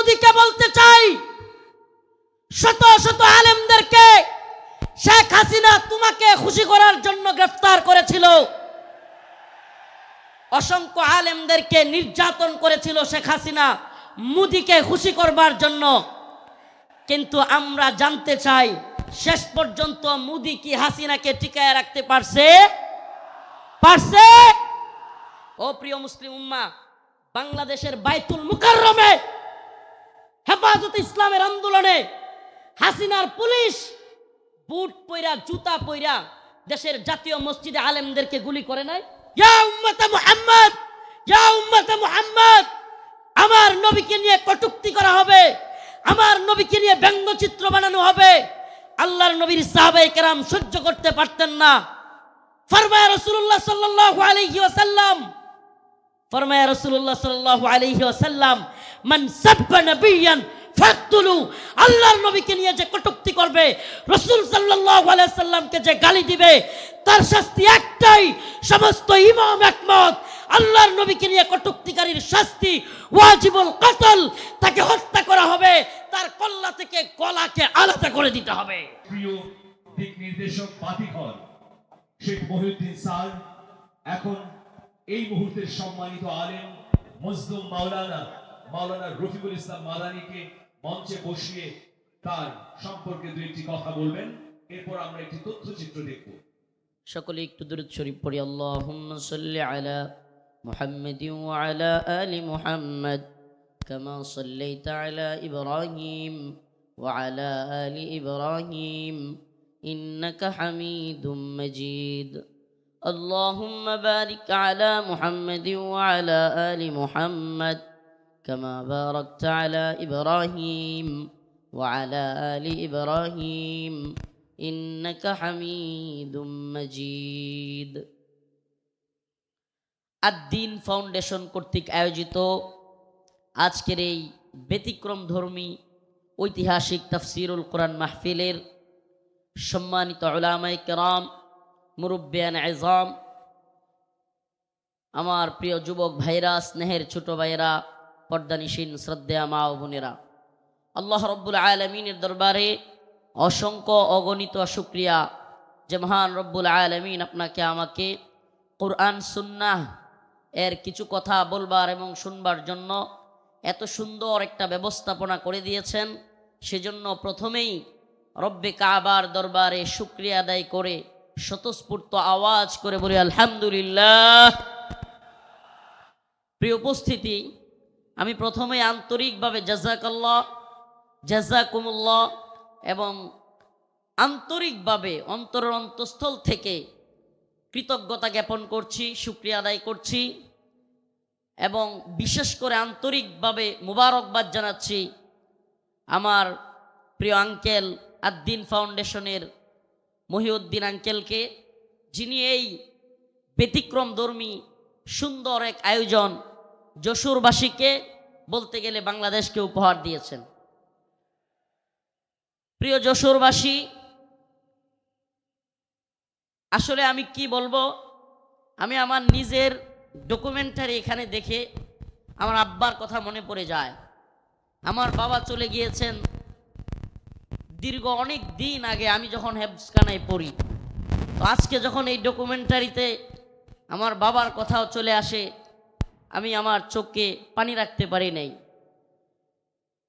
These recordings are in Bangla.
মোদিকে বলতে চাই, শত শত আলেমদেরকে শেখ হাসিনা তোমাকে খুশি করার জন্য গ্রেফতার করেছিল, অসংখ্য আলেমদেরকে নির্যাতন করেছিল শেখ হাসিনা মোদিকে খুশি করবার জন্য। কিন্তু আমরা জানতে চাই, শেষ পর্যন্ত মোদি কি হাসিনাকে টিকায় রাখতে পারছে? ও প্রিয় মুসলিম উম্মাহ, বাংলাদেশের বাইতুল মুকাররমে হেফাজতে ইসলামের আন্দোলনে হাসিনার পুলিশ বুট পয়রা জুতা পয়রা দেশের জাতীয় মসজিদে আলেমদেরকে গুলি করে নাই? ইয়া উম্মতে মুহাম্মদ, ইয়া উম্মতে মুহাম্মদ, আমার নবীকে নিয়ে কটূক্তি করা হবে, আমার নবীকে নিয়ে ব্যঙ্গচিত্র বানানো হবে। আল্লাহর নবীর সাহাবায়ে কেরাম সহ্য করতে পারতেন না। ফরমায়া রাসূলুল্লাহ সাল্লাল্লাহু আলাইহি ওয়াসাল্লাম, ফরমায়া রাসূলুল্লাহ সাল্লাল্লাহু আলাইহি ওয়াসাল্লাম, মান সাব্বা নাবিয়ান ফাকতুলু, আল্লাহর নবীকে নিয়ে যে কটূক্তি করবে, রাসূল সাল্লাল্লাহু আলাইহি ওয়াসাল্লামকে যে গালি দিবে, তার শাস্তি একটাই, সমস্ত ইমাম একমত, আল্লাহর নবীকে নিয়ে কটূক্তিকারীর শাস্তি ওয়াজিবুল কতল, তাকে হত্যা করা হবে, তার কল্লা থেকে গলাকে আলাদা করে দিতে হবে। প্রিয় দিক নির্দেশক বাতিঘর শেখ মহিউদ্দিন স্যার এখন এই মুহূর্তের সম্মানিত আলেম মজলুম মাওলানা রফিকুল ইসলাম মাদানীকে মঞ্চে বসিয়ে তার সম্পর্কে দুই একটি কথা বলবেন। এরপর আমরা একটি তথ্যচিত্র দেখব। সকলে একটু দুরূদ শরীফ পড়ি। আল্লাহুম্মা সাল্লি আলা মুহাম্মাদিন ওয়া আলা আলি মুহাম্মাদ কামা সাল্লাইতা আলা ইব্রাহিম ওয়া আলা আলি ইব্রাহিম ইন্নাকা হামিদুম মাজিদ। আল্লাহুম্মা বারিক আলা মুহাম্মাদিন ওয়া আলা আলি মুহাম্মাদ কামা বারাকতা আলা ইব্রাহিম ওয়া আলা আলি ইব্রাহিম ইন্নাকা হামিদুম মাজিদ। আদ-দ্বীন ফাউন্ডেশন কর্তৃক আয়োজিত আজকের এই ব্যতিক্রমধর্মী ঐতিহাসিক তাফসীরুল কোরআন মাহফিলের সম্মানিত উলামায়ে কেরাম, মুরব্বিয়ান আযম, আমার প্রিয় যুবক ভাইরা, স্নেহের ছোট ভাইরা, পর্দানিশীন শ্রদ্ধেয়া মা ও বোনেরা, আল্লাহ রব্বুল আলামিনের দরবারে অসংখ্য অগণিত শুকরিয়া যে মহান রব্বুল আলামিন আপনাকে আমাকে কোরআন সুন্নাহ এর কিছু কথা বলবার এবং শুনবার জন্য এত সুন্দর একটা ব্যবস্থাপনা করে দিয়েছেন। সেজন্য প্রথমেই রব্বে কাবার দরবারে শুকরিয়া আদায় করে স্বতঃস্ফূর্ত আওয়াজ করে বলি আলহামদুলিল্লাহ। প্রিয় উপস্থিতি, আমি প্রথমে আন্তরিকভাবে জাযাকাল্লাহ, জাযাকুমুল্লাহ এবং আন্তরিকভাবে অন্তরের অন্তঃস্থল থেকে কৃতজ্ঞতা জ্ঞাপন করছি, শুকরিয়া আদায় করছি এবং বিশেষ করে আন্তরিকভাবে মুবারকবাদ জানাচ্ছি আমার প্রিয় আঙ্কেল আদ-দ্বীন ফাউন্ডেশনের মহিউদ্দিন আঙ্কেলকে, যিনি এই ব্যতিক্রমধর্মী সুন্দর এক আয়োজন যশোরবাসীকে, বলতে গেলে বাংলাদেশকে উপহার দিয়েছেন। প্রিয় যশোরবাসী, আসলে আমি কি বলবো, আমি আমার নিজের ডকুমেন্টারি এখানে দেখে আমার আব্বার কথা মনে পড়ে যায়। আমার বাবা চলে গিয়েছেন দীর্ঘ অনেক দিন আগে, আমি যখন হেফজখানায় পড়ি। তো আজকে যখন এই ডকুমেন্টারিতে আমার বাবার কথাও চলে আসে, আমি আমার চোখে পানি রাখতে পারি নাই।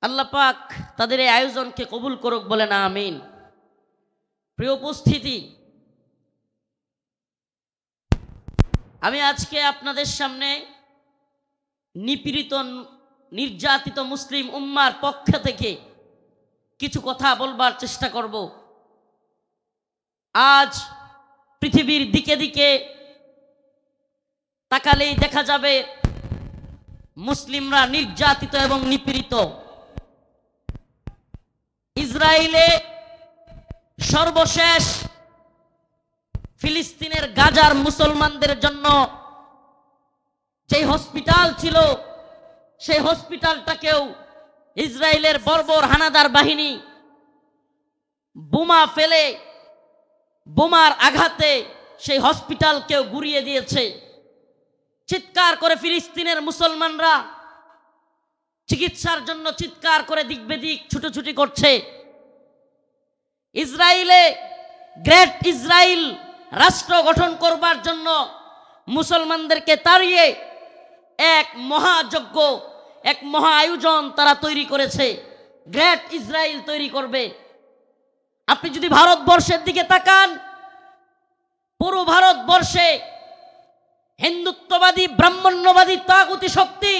আল্লাহ পাক তাদের এই আয়োজনকে কবুল করুক, বলেন আমিন। প্রিয় উপস্থিতি, আমি আজকে আপনাদের সামনে নিপীড়িত নির্যাতিত মুসলিম উম্মার পক্ষ থেকে কিছু কথা বলবার চেষ্টা করব। আজ পৃথিবীর দিকে দিকে তাকালেই দেখা যাবে মুসলিমরা নির্যাতিত এবং নিপীড়িত। ইসরায়েলে সর্বশেষ ফিলিস্তিনের গাজার মুসলমানদের জন্য যে হসপিটাল ছিল, সেই হসপিটালটাকেও ইসরায়েলের বর্বর হানাদার বাহিনী বোমা ফেলে, বোমার আঘাতে সেই হসপিটালকেও গুড়িয়ে দিয়েছে। চিৎকার করে ফিলিস্তিনের মুসলমানরা চিকিৎসার জন্য চিৎকার করে দিক বেদিক ছুটোছুটি করছে। ইসরায়েলে গ্রেট ইসরায়েল রাষ্ট্র গঠন করবার জন্য মুসলমানদেরকে তাড়িয়ে এক মহাযজ্ঞ, এক মহা আয়োজন তারা তৈরি করেছে। গ্রেট ইসরায়েল তৈরি করবে। আপনি যদি ভারতবর্ষের দিকে তাকান, পুরো ভারতবর্ষে হিন্দুত্ববাদী ব্রাহ্মণ্যবাদী তাগুতি শক্তি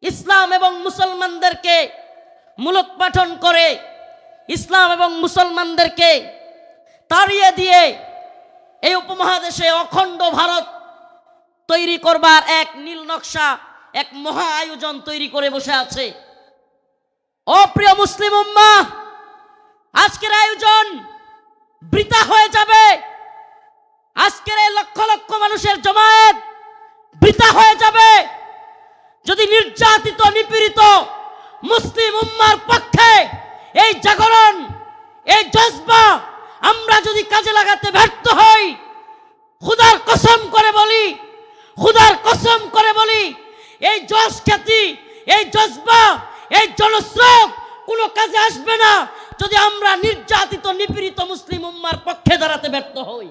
ইসলাম এবং মুসলমানদেরকে মূলোৎপাটন করে, ইসলাম এবং মুসলমানদেরকে তাড়িয়ে দিয়ে এই উপমহাদেশে অখণ্ড ভারত তৈরি করবার এক নীল নকশা, এক মহা আয়োজন তৈরি করে বসে আছে। ও প্রিয় মুসলিম উম্মাহ, আজকের আয়োজন বৃথা হয়ে যাবে। আজকের এই লক্ষ লক্ষ মানুষের জমায়েত বৃথা হয়ে যাবে যদি নির্যাতিত নিপীড়িত মুসলিম উম্মার পক্ষে এই জাগরণ, এই জজবা আমরা যদি কাজে লাগাতে ব্যর্থ হই। খুদার কসম করে বলি, খুদার কসম করে বলি, এই জজ খ্যাতি, এই জজবা, এই জনস্রোত কোনো কাজে আসবে না যদি আমরা নির্যাতিত নিপীড়িত মুসলিম উম্মার পক্ষে দাঁড়াতে ব্যর্থ হই।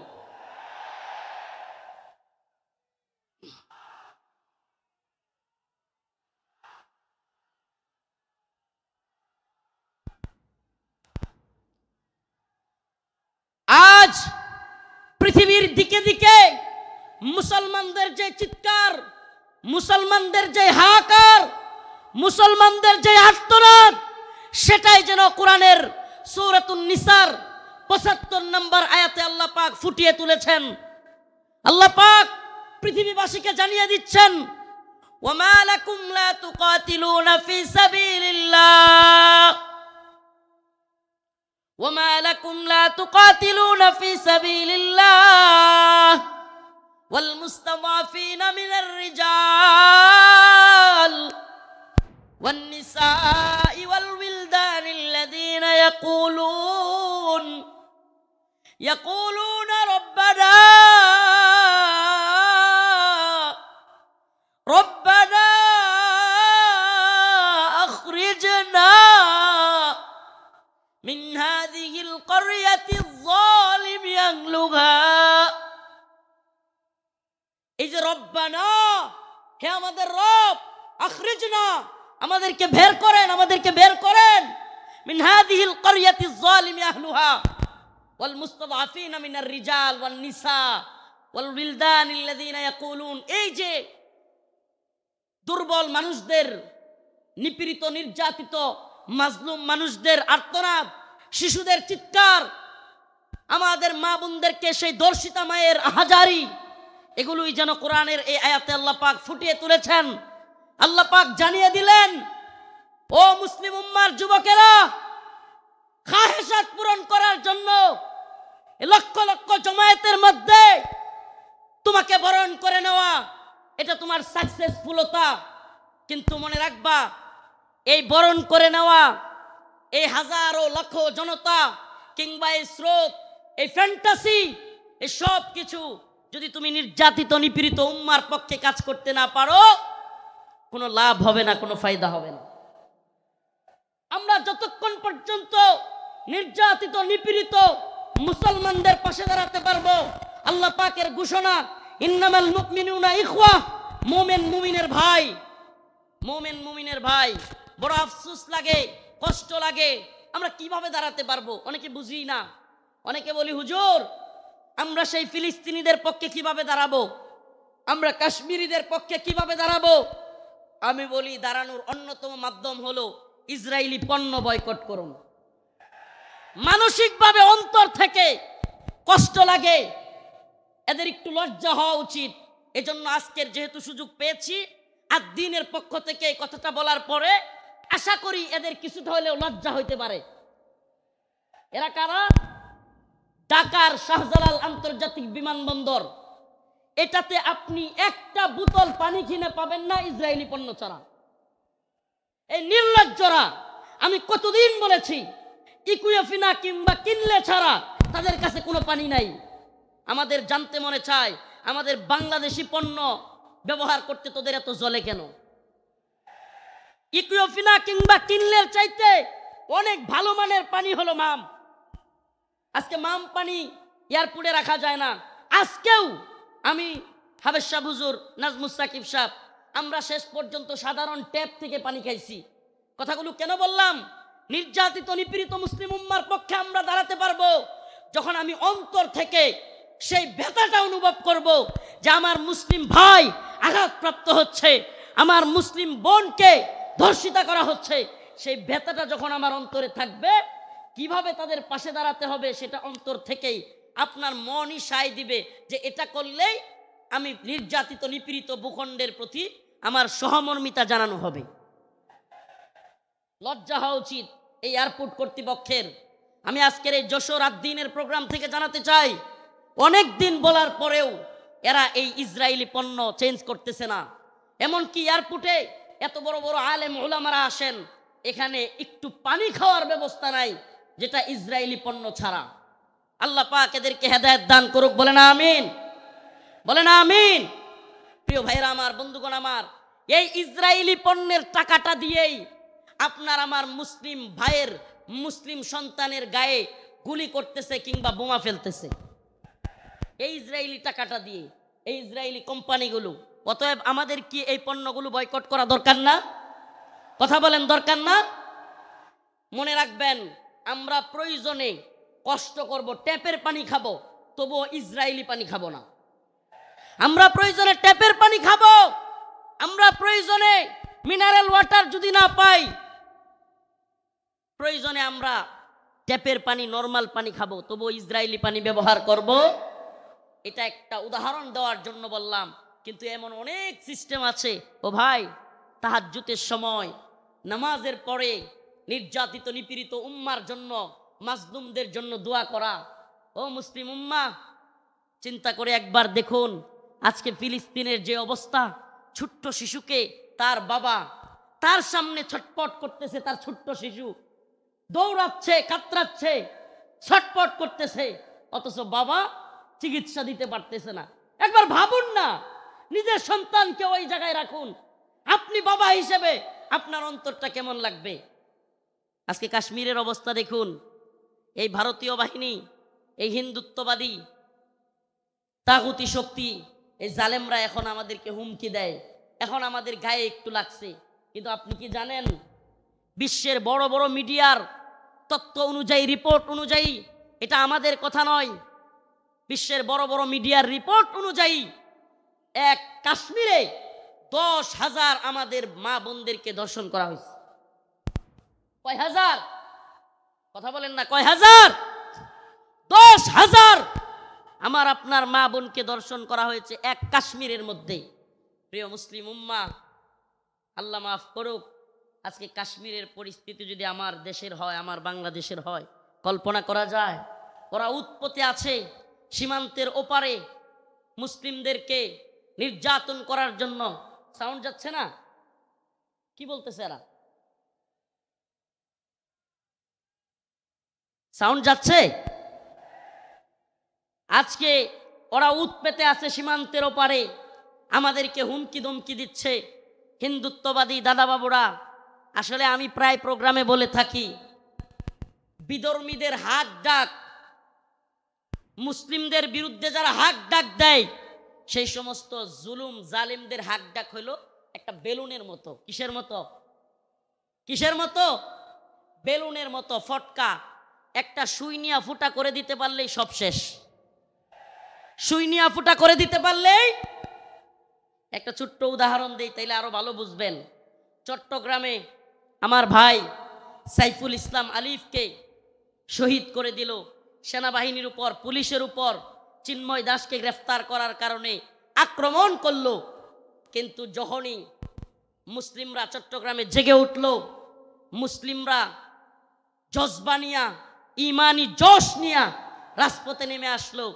আজ পৃথিবীর দিকে দিকে মুসলমানদের যে চিৎকার, মুসলমানদের যে হাহাকার, মুসলমানদের যে আর্তনাদ, সেটাই যেন কোরআনের সূরাতুন নিসার ৭৫ নম্বর আয়াতে আল্লাহ পাক ফুটিয়ে তুলেছেন। আল্লাহ পাক পৃথিবীবাসীকে জানিয়ে দিচ্ছেন, ওয়ামা লাকুম লা তুকাতিলুনা ফি সাবিলিল্লাহ, ওয়ামা লাকুম লা তুকাতিলুনা ফি সাবিলিল্লাহ ওয়াল মুস্তাদাফিনা মিনার রিজাল ওয়ান নিসাই ওয়াল উইলদানিল্লাযীনা ইয়াকুলুনা রব্বানা আখরিজনা মিন হাযিহিল ক্বরয়াতিয যালিমি আহলুহা। এই যে রব্বানা, হে আমাদের রব, আখরিজনা, আমাদেরকে বের করেন, আমাদেরকে বের করেন, মিন হাযিহিল ক্বরয়াতিয যালিমি আহলুহা ওয়াল মুস্তাদআফিনা মিনার রিজাল ওয়ান নিসা ওয়াল উইলদানিল্লাযীনা ইয়াকুলুন। এই যে দুর্বল মানুষদের, নিপীড়িত নির্যাতিত মাজলুম মানুষদের আর্তনাদ, শিশুদের চিৎকার, আমাদের মা বোনদেরকে সেই দর্শিতা মায়ের আহাজারি, এগুলোই যেন কোরআনের এই আয়াতে আল্লাহ পাক ফুটিয়ে তুলেছেন। আল্লাহ পাক জানিয়ে দিলেন, ও মুসলিম উম্মার যুবকেরা, খাহেসাত পূরণ করার জন্য লক্ষ লক্ষ জমায়েতের মধ্যে তোমাকে বরণ করে নেওয়া, এটা তোমার সাকসেসফুলতা। কিন্তু মনে রাখবা, এই বরণ করে নেওয়া, এই হাজারো লক্ষ জনতা কিংবা এই স্রোত, এই ফ্যান্টাসি, এই সব কিছু যদি তুমি নির্যাতিত নিপীড়িত উম্মার পক্ষে কাজ করতে না পারো, কোনো লাভ হবে না, কোনো ফায়দা হবে না। আমরা যতক্ষণ পর্যন্ত নির্যাতিত নিপীড়িত মুসলমানদের পাশে দাঁড়াতে পারবো, আল্লাহ পাকের ঘোষণা, ইন্নামাল মুমিনুনা ইখওয়া, মুমিন মুমিনের ভাই, মুমিন মুমিনের ভাই। বড় আফসোস লাগে, কষ্ট লাগে, আমরা কিভাবে দাঁড়াতে পারবো অনেকে বুঝি না। অনেকে বলি, হুজুর আমরা সেই ফিলিস্তিনিদের পক্ষে কিভাবে দাঁড়াবো, আমরা কাশ্মীরিদের পক্ষে কিভাবে দাঁড়াবো। আমি বলি, দাঁড়ানোর অন্যতম মাধ্যম হলো ইসরায়েলি পণ্য বয়কট করুন। মানসিকভাবে অন্তর থেকে কষ্ট লাগে, এদের একটু লজ্জা হওয়া উচিত। এজন্য আজকের যেহেতু সুযোগ পেয়েছি, আর দিনের পক্ষ থেকে এই কথাটা বলার পরে আশা করি এদের কিছুটা হলেও লজ্জা হইতে পারে। এরা কারা? ঢাকার শাহজালাল আন্তর্জাতিক বিমানবন্দর, এটাতে আপনি একটা বোতল পানি কিনে পাবেন না ইসরায়েলি পণ্য ছাড়া। এই নির্লজ্জরা, আমি কতদিন বলেছি, ইকুয়েফিনা কিংবা কিনলে ছাড়া তাদের কাছে কোনো পানি নাই। আমাদের জানতে মনে চায়, আমাদের বাংলাদেশি পণ্য ব্যবহার করতে তোদের এত জ্বলে কেন? ইকুইফিনা কিংবা কিনলের চাইতে অনেক ভালো মানের পানি হলো মাম। আজকে মাম পানি এয়ারপোর্টে রাখা যায় না। আজকেও আমি হাবেশ শাহ হুজুর, নাজমুস সাকিব সাহেব, আমরা শেষ পর্যন্ত সাধারণ ট্যাপ থেকে পানি খাইছি। কথাগুলো কেন বললাম? নির্যাতিত নিপীড়িত মুসলিম উম্মার পক্ষে আমরা দাঁড়াতে পারবো যখন আমি অন্তর থেকে সেই ব্যথাটা অনুভব করব যে আমার মুসলিম ভাই আঘাতপ্রাপ্ত হচ্ছে, আমার মুসলিম বোনকে ধর্ষিতা করা হচ্ছে। সেই ব্যথাটা যখন আমার অন্তরে থাকবে, কিভাবে তাদের পাশে দাঁড়াতে হবে সেটা অন্তর থেকেই আপনার মনই সায় দিবে যে এটা করলেই আমি নির্যাতিত নিপীড়িত ভূখণ্ডের প্রতি আমার সহমর্মিতা জানানো হবে। লজ্জা হওয়া উচিত এই এয়ারপোর্ট কর্তৃপক্ষের। আমি আজকের এই যশোর আদ্দিনের প্রোগ্রাম থেকে জানাতে চাই, অনেক দিন বলার পরেও এরা এই ইসরায়েলি পণ্য চেঞ্জ করতেছে না। এমনকি এয়ারপোর্টে এত বড় বড় আলেম ওলামারা আসেন, এখানে একটু পানি খাওয়ার ব্যবস্থা নাই যেটা ইসরায়েলি পণ্য ছাড়া। আল্লাহ পাক এদেরকে হেদায়েত দান করুক, বলে না আমিন, বলে না আমিন। প্রিয় ভাইরা আমার, বন্ধুগণ আমার, এই ইসরায়েলি পণ্যের টাকাটা দিয়েই আপনার আমার মুসলিম ভাইয়ের, মুসলিম সন্তানের গায়ে গুলি করতেছে কিংবা বোমা ফেলতেছে, এই ইসরায়েলি টাকাটা দিয়ে, এই ইসরায়েলি কোম্পানিগুলো। অতএব আমাদের কি এই পণ্যগুলো বয়কট করা দরকার না? কথা বলেন, দরকার না? মনে রাখবেন, আমরা প্রয়োজনে কষ্ট করব, ট্যাপের পানি খাবো, তবুও ইসরায়েলি পানি খাবো না। আমরা প্রয়োজনে ট্যাপের পানি খাবো, আমরা প্রয়োজনে মিনারেল ওয়াটার যদি না পাই, প্রয়োজনে আমরা ট্যাপের পানি, নরমাল পানি খাবো, তবুও ইসরায়েলি পানি ব্যবহার করব। এটা একটা উদাহরণ দেওয়ার জন্য বললাম। কিন্তু এমন অনেক সিস্টেম আছে ও ভাই, তাহাজ্জুদের সময় নামাজের পরে নির্যাতিত নিপীড়িত উম্মার জন্য, মাজলুমদের জন্য দোয়া করা। ও মুসলিম উম্মা, চিন্তা করে একবার দেখুন, আজকে ফিলিস্তিনের যে অবস্থা, ছোট্ট শিশুকে তার বাবা তার সামনে ছটপট করতেছে, তার ছোট্ট শিশু দৌড়াচ্ছে, কাতরাচ্ছে, ছটপট করতেছে, অথচ বাবা চিকিৎসা দিতে পারতেছে না। একবার ভাবুন না, নিজের সন্তানকে ওই জায়গায় রাখুন, আপনি বাবা হিসেবে আপনার অন্তরটা কেমন লাগবে? আজকে কাশ্মীরের অবস্থা দেখুন, এই ভারতীয় বাহিনী, এই হিন্দুত্ববাদী তাগুতি শক্তি, এই জালেমরা এখন আমাদেরকে হুমকি দেয়, এখন আমাদের গায়ে একটু লাগছে। কিন্তু আপনি কি জানেন, বিশ্বের বড় বড় মিডিয়ার তথ্য অনুযায়ী, রিপোর্ট অনুযায়ী, এটা আমাদের কথা নয়, বিশ্বের বড় বড় মিডিয়ার রিপোর্ট অনুযায়ী এক কাশ্মীরে 10,000 আমাদের মা বোনদেরকে ধর্ষণ করা হয়েছে। কয় হাজার? কথা বলেন না, কয় হাজার? 10,000 আমার আপনার মা বোনকে ধর্ষণ করা হয়েছে এক কাশ্মীরের মধ্যে। প্রিয় মুসলিম উম্মা, আল্লাহ মাফ করুক, আজকে কাশ্মীরের পরিস্থিতি যদি আমার দেশের হয়, আমার বাংলাদেশের হয়, কল্পনা করা যায়? ওরা উৎপত্তি আছে সীমান্তের ওপারে মুসলিমদেরকে নির্যাতন করার জন্য। সাউন্ড যাচ্ছে না? কি বলতেছে এরা? সাউন্ড যাচ্ছে? আজকে ওরা উৎপেতে আছে সীমান্তের ওপারে, আমাদেরকে হুমকি ধমকি দিচ্ছে হিন্দুত্ববাদী দাদাবাবুরা। আসলে আমি প্রায় প্রোগ্রামে বলে থাকি, বিধর্মীদের হাক ডাক, মুসলিমদের বিরুদ্ধে যারা হাক ডাক দেয়, সেই সমস্ত জুলুম জালিমদের হাক ডাক হইল একটা বেলুনের মতো। কিসের মতো? কিসের মতো? বেলুনের মতো ফটকা। একটা সুই নিয়া ফুটা করে দিতে পারলেই সব শেষ। সুই নিয়া ফুটা করে দিতে পারলেই, একটা ছোট্ট উদাহরণ দেই তাইলে আরো ভালো বুঝবেন। চট্টগ্রামে আমার ভাই সাইফুল ইসলাম আলিফকে শহীদ করে দিল সেনাবাহিনীর উপর, পুলিশের উপর। চিন্ময় দাসকে গ্রেফতার করার কারণে আক্রমণ করলো। কিন্তু যখনই মুসলিমরা চট্টগ্রামে জেগে উঠল, মুসলিমরা জজবা নিয়া, ইমানি জোশ নিয়া রাজপথে নেমে আসলো।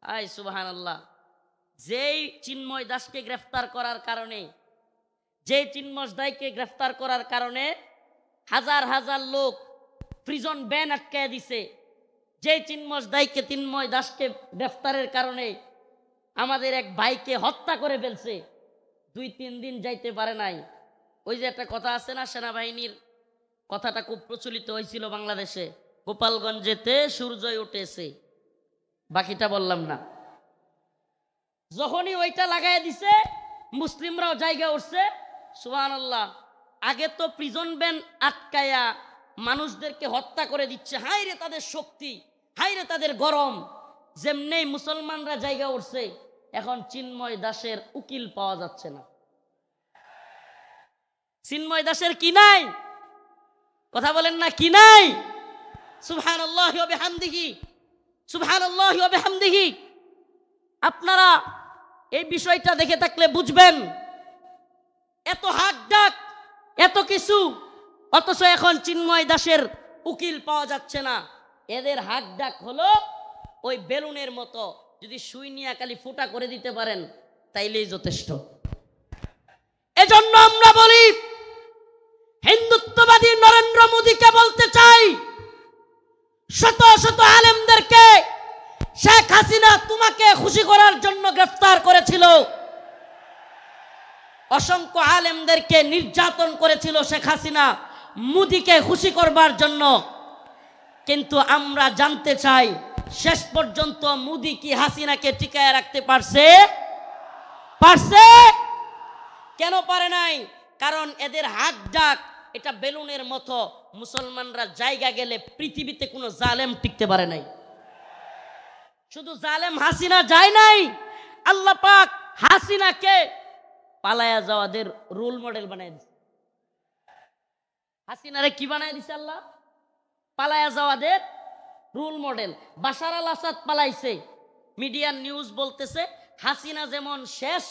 আয় সুবহানাল্লাহ, যেই চিন্ময় দাসকে গ্রেফতার করার কারণে, যেই চিন্ময় দাসকে গ্রেফতার করার কারণে হাজার হাজার লোক প্রিজন ব্যান আটকায় দিছে, যেই চিন্ময় দাসকে গ্রেফতারের কারণে আমাদের এক ভাইকে হত্যা করে ফেলছে, 2-3 দিন যাইতে পারে নাই, ওই যে একটা কথা আছে না, সেনাবাহিনীর কথাটা খুব প্রচলিত হয়েছিল বাংলাদেশে, গোপালগঞ্জেতে সূর্যই উঠেছে, বাকিটা বললাম না। যখনই ওইটা লাগাই দিছে মুসলিমরাও জায়গা উঠছে, সুবহানাল্লাহ। আগে তো প্রিজন ব্যান আটকায়া মানুষদেরকে হত্যা করে দিচ্ছে, হায় রে তাদের শক্তি, হায় রে তাদের গরম। যেমনি মুসলমানরা জায়গা উঠছে, এখন চিন্ময় দাসের উকিল পাওয়া যাচ্ছে না। চিন্ময় দাসের কি নাই? কথা বলেন না, কি নাই? সুবহানাল্লাহি ওয়া বিহামদিহি, সুবহানাল্লাহি ওয়া বিহামদিহি। আপনারা এই বিষয়টা দেখে থাকলে বুঝবেন, এত হাক ডাক, এত কিছু, অথচ এখন চিন্ময় দাসের উকিল পাওয়া যাচ্ছে না। এদের হাক ডাক হলো ওই বেলুনের মতো, যদি সুই নিয়ে খালি ফুটা করে দিতে পারেন তাইলেই যথেষ্ট। এজন্য আমরা বলি, হিন্দুত্ববাদী নরেন্দ্র মোদীকে বলতে চাই, শত শত আলেমদেরকে শেখ হাসিনা তোমাকে খুশি করার জন্য গ্রেফতার করেছিল, অসংখ্য আলেমদেরকে নির্যাতন করেছিল শেখ হাসিনা মোদীকে খুশি করবার জন্য। কিন্তু আমরা জানতে চাই, শেষ পর্যন্ত মোদী কি হাসিনাকে টিকায় রাখতে পারছে? পারছে? কেন পারে নাই? কারণ এদের হাক ডাক এটা বেলুনের মতো, মুসলমানরা জায়গা গেলে পৃথিবীতে কোনো জালেম টিকতে পারে নাই। শুধু জালেম হাসিনা যায় নাই, আল্লাহ পাক হাসিনাকে পালায়া যাওয়াদের রোল মডেল বানায় দিছে। হাসিনারে কি বানায় দিছে আল্লাহ? পালায়া যাওয়াদের রোল মডেল। বাশার আল আসাদ পালাইছে, মিডিয়ার নিউজ বলতেছে হাসিনা যেমন শেষ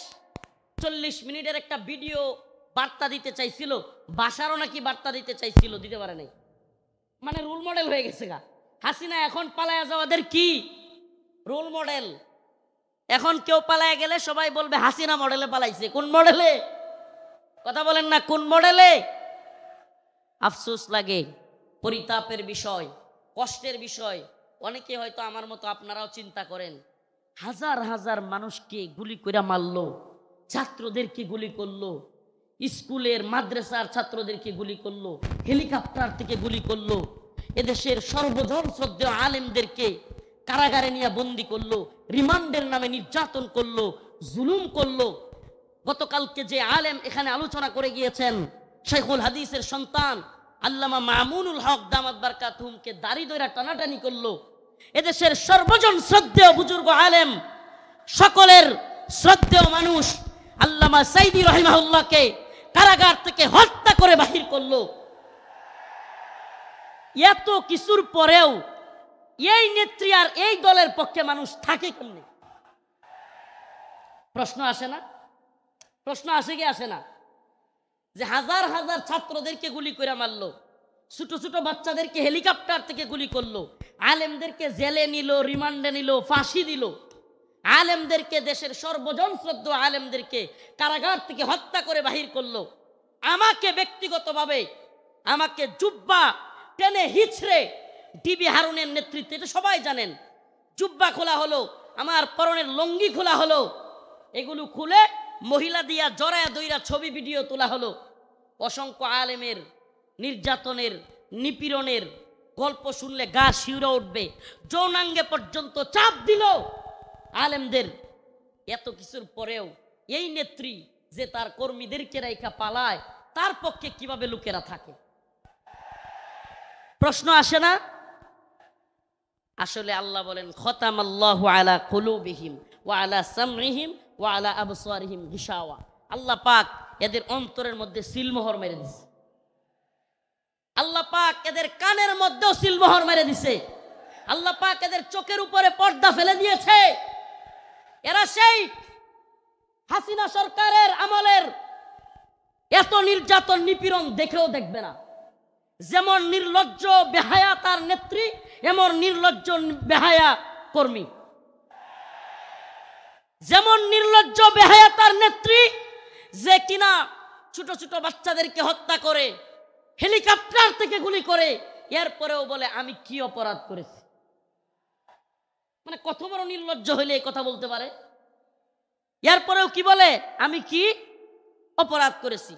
40 মিনিটের একটা ভিডিও বার্তা দিতে চাইছিল, বাশারও নাকি বার্তা দিতে চাইছিল, দিতে পারে নাই। মানে রোল মডেল হয়ে গেছে গা হাসিনা। এখন পালায়া যাওয়াদের কি রোল মডেল। এখন কেউ পালায় গেলে সবাই বলবে হাসিনা মডেলে পালাইছে। কোন মডেলে? কথা বলেন না, কোন মডেলে? আফসোস লাগে, পরিতাপের বিষয়, কষ্টের বিষয়। অনেকে হয়তো আমার মতো আপনারাও চিন্তা করেন, হাজার হাজার মানুষকে গুলি করে মারলো, ছাত্রদেরকে গুলি করলো, স্কুলের মাদ্রাসার ছাত্রদেরকে গুলি করলো, হেলিকপ্টার থেকে গুলি করলো, এদেশের সর্বজন শ্রদ্ধেয় আলেমদেরকে কারাগারে নিয়ে বন্দি করলো, রিমান্ডের নামে নির্যাতন করলো, জুলুম করলো। গতকালকে যে আলেম এখানে আলোচনা করে গিয়েছেন, শাইখুল হাদিসের সন্তান আল্লামা মামুনুল হক দামাত বারকাতুহুমকে দাড়ি ধরে টানাটানি করলো। এদেশের সর্বজন শ্রদ্ধেয় বুজুর্গ আলেম, সকলের শ্রদ্ধেয় মানুষ আল্লামা সাইদি রহিমাহুল্লাহকে কারাগার থেকে হত্যা করে বাহির করলো। এত কিছুর পরেও এই নেত্রী আর এই দলের পক্ষে মানুষ থাকে কেমনে? প্রশ্ন আসে না? প্রশ্ন আসে কি আসে না? যে হাজার হাজার ছাত্রদেরকে গুলি করে মারলো, ছোট ছোট বাচ্চাদেরকে হেলিকপ্টার থেকে গুলি করলো, আলেমদেরকে জেলে নিল, রিমান্ডে নিল, ফাঁসি দিল, আলেমদেরকে, দেশের সর্বজন শ্রদ্ধেয় আলেমদেরকে কারাগার থেকে হত্যা করে বাহির করলো। আমাকে ব্যক্তিগতভাবে আমাকে জুব্বা টেনে হিচড়ে ডিবি হারুনের নেতৃত্বে, এটা সবাই জানেন, জুব্বা খোলা হলো, আমার পরনের লঙ্গি খোলা হলো, এগুলো খুলে মহিলা দিয়া জড়ায়া দইরা ছবি ভিডিও তোলা হলো। অসংখ্য আলেমের নির্যাতনের, নিপীড়নের গল্প শুনলে গা শিউরে উঠবে। যৌনাঙ্গে পর্যন্ত চাপ দিল আলেমদের। এত কিছুর পরেও এই নেত্রী যে তার কর্মীদেরকে রাইখা পালায়, তার পক্ষে কিভাবে লোকেরা থাকে? প্রশ্ন আসে না? আসলে আল্লাহ বলেন, খতামাল্লাহু আলা কুলুবিহিম ওয়া আলা সামইহিম ওয়া আলা আবসারিহিম গিশাওয়া। আল্লাহ পাক এদের অন্তরের মধ্যে সিলমোহর মেরে দিছে। আল্লাহ পাক এদের কানের মধ্যেও সিলমোহর মেরে দিছে। আল্লাহ পাক এদের চোখের উপরে পর্দা ফেলে দিয়েছে। এরা সেই হাসিনা সরকারের আমলের এত নির্যাতন নিপীড়ন দেখেও দেখবে না। যেমন নির্লজ্জ বেহায়া তার নেত্রী, এমন নির্লজ্জ বেহায়া কর্মী। যেমন নির্লজ্জ বেহায়া তার নেত্রী, যে কিনা ছোট ছোট বাচ্চাদেরকে হত্যা করে, হেলিকপ্টার থেকে গুলি করে, এরপরেও বলে আমি কি অপরাধ করেছি। মানে কত বড় নির্লজ্জ হইলে এই কথা বলতে পারে? এরপরেও কি বলে আমি কি অপরাধ করেছি।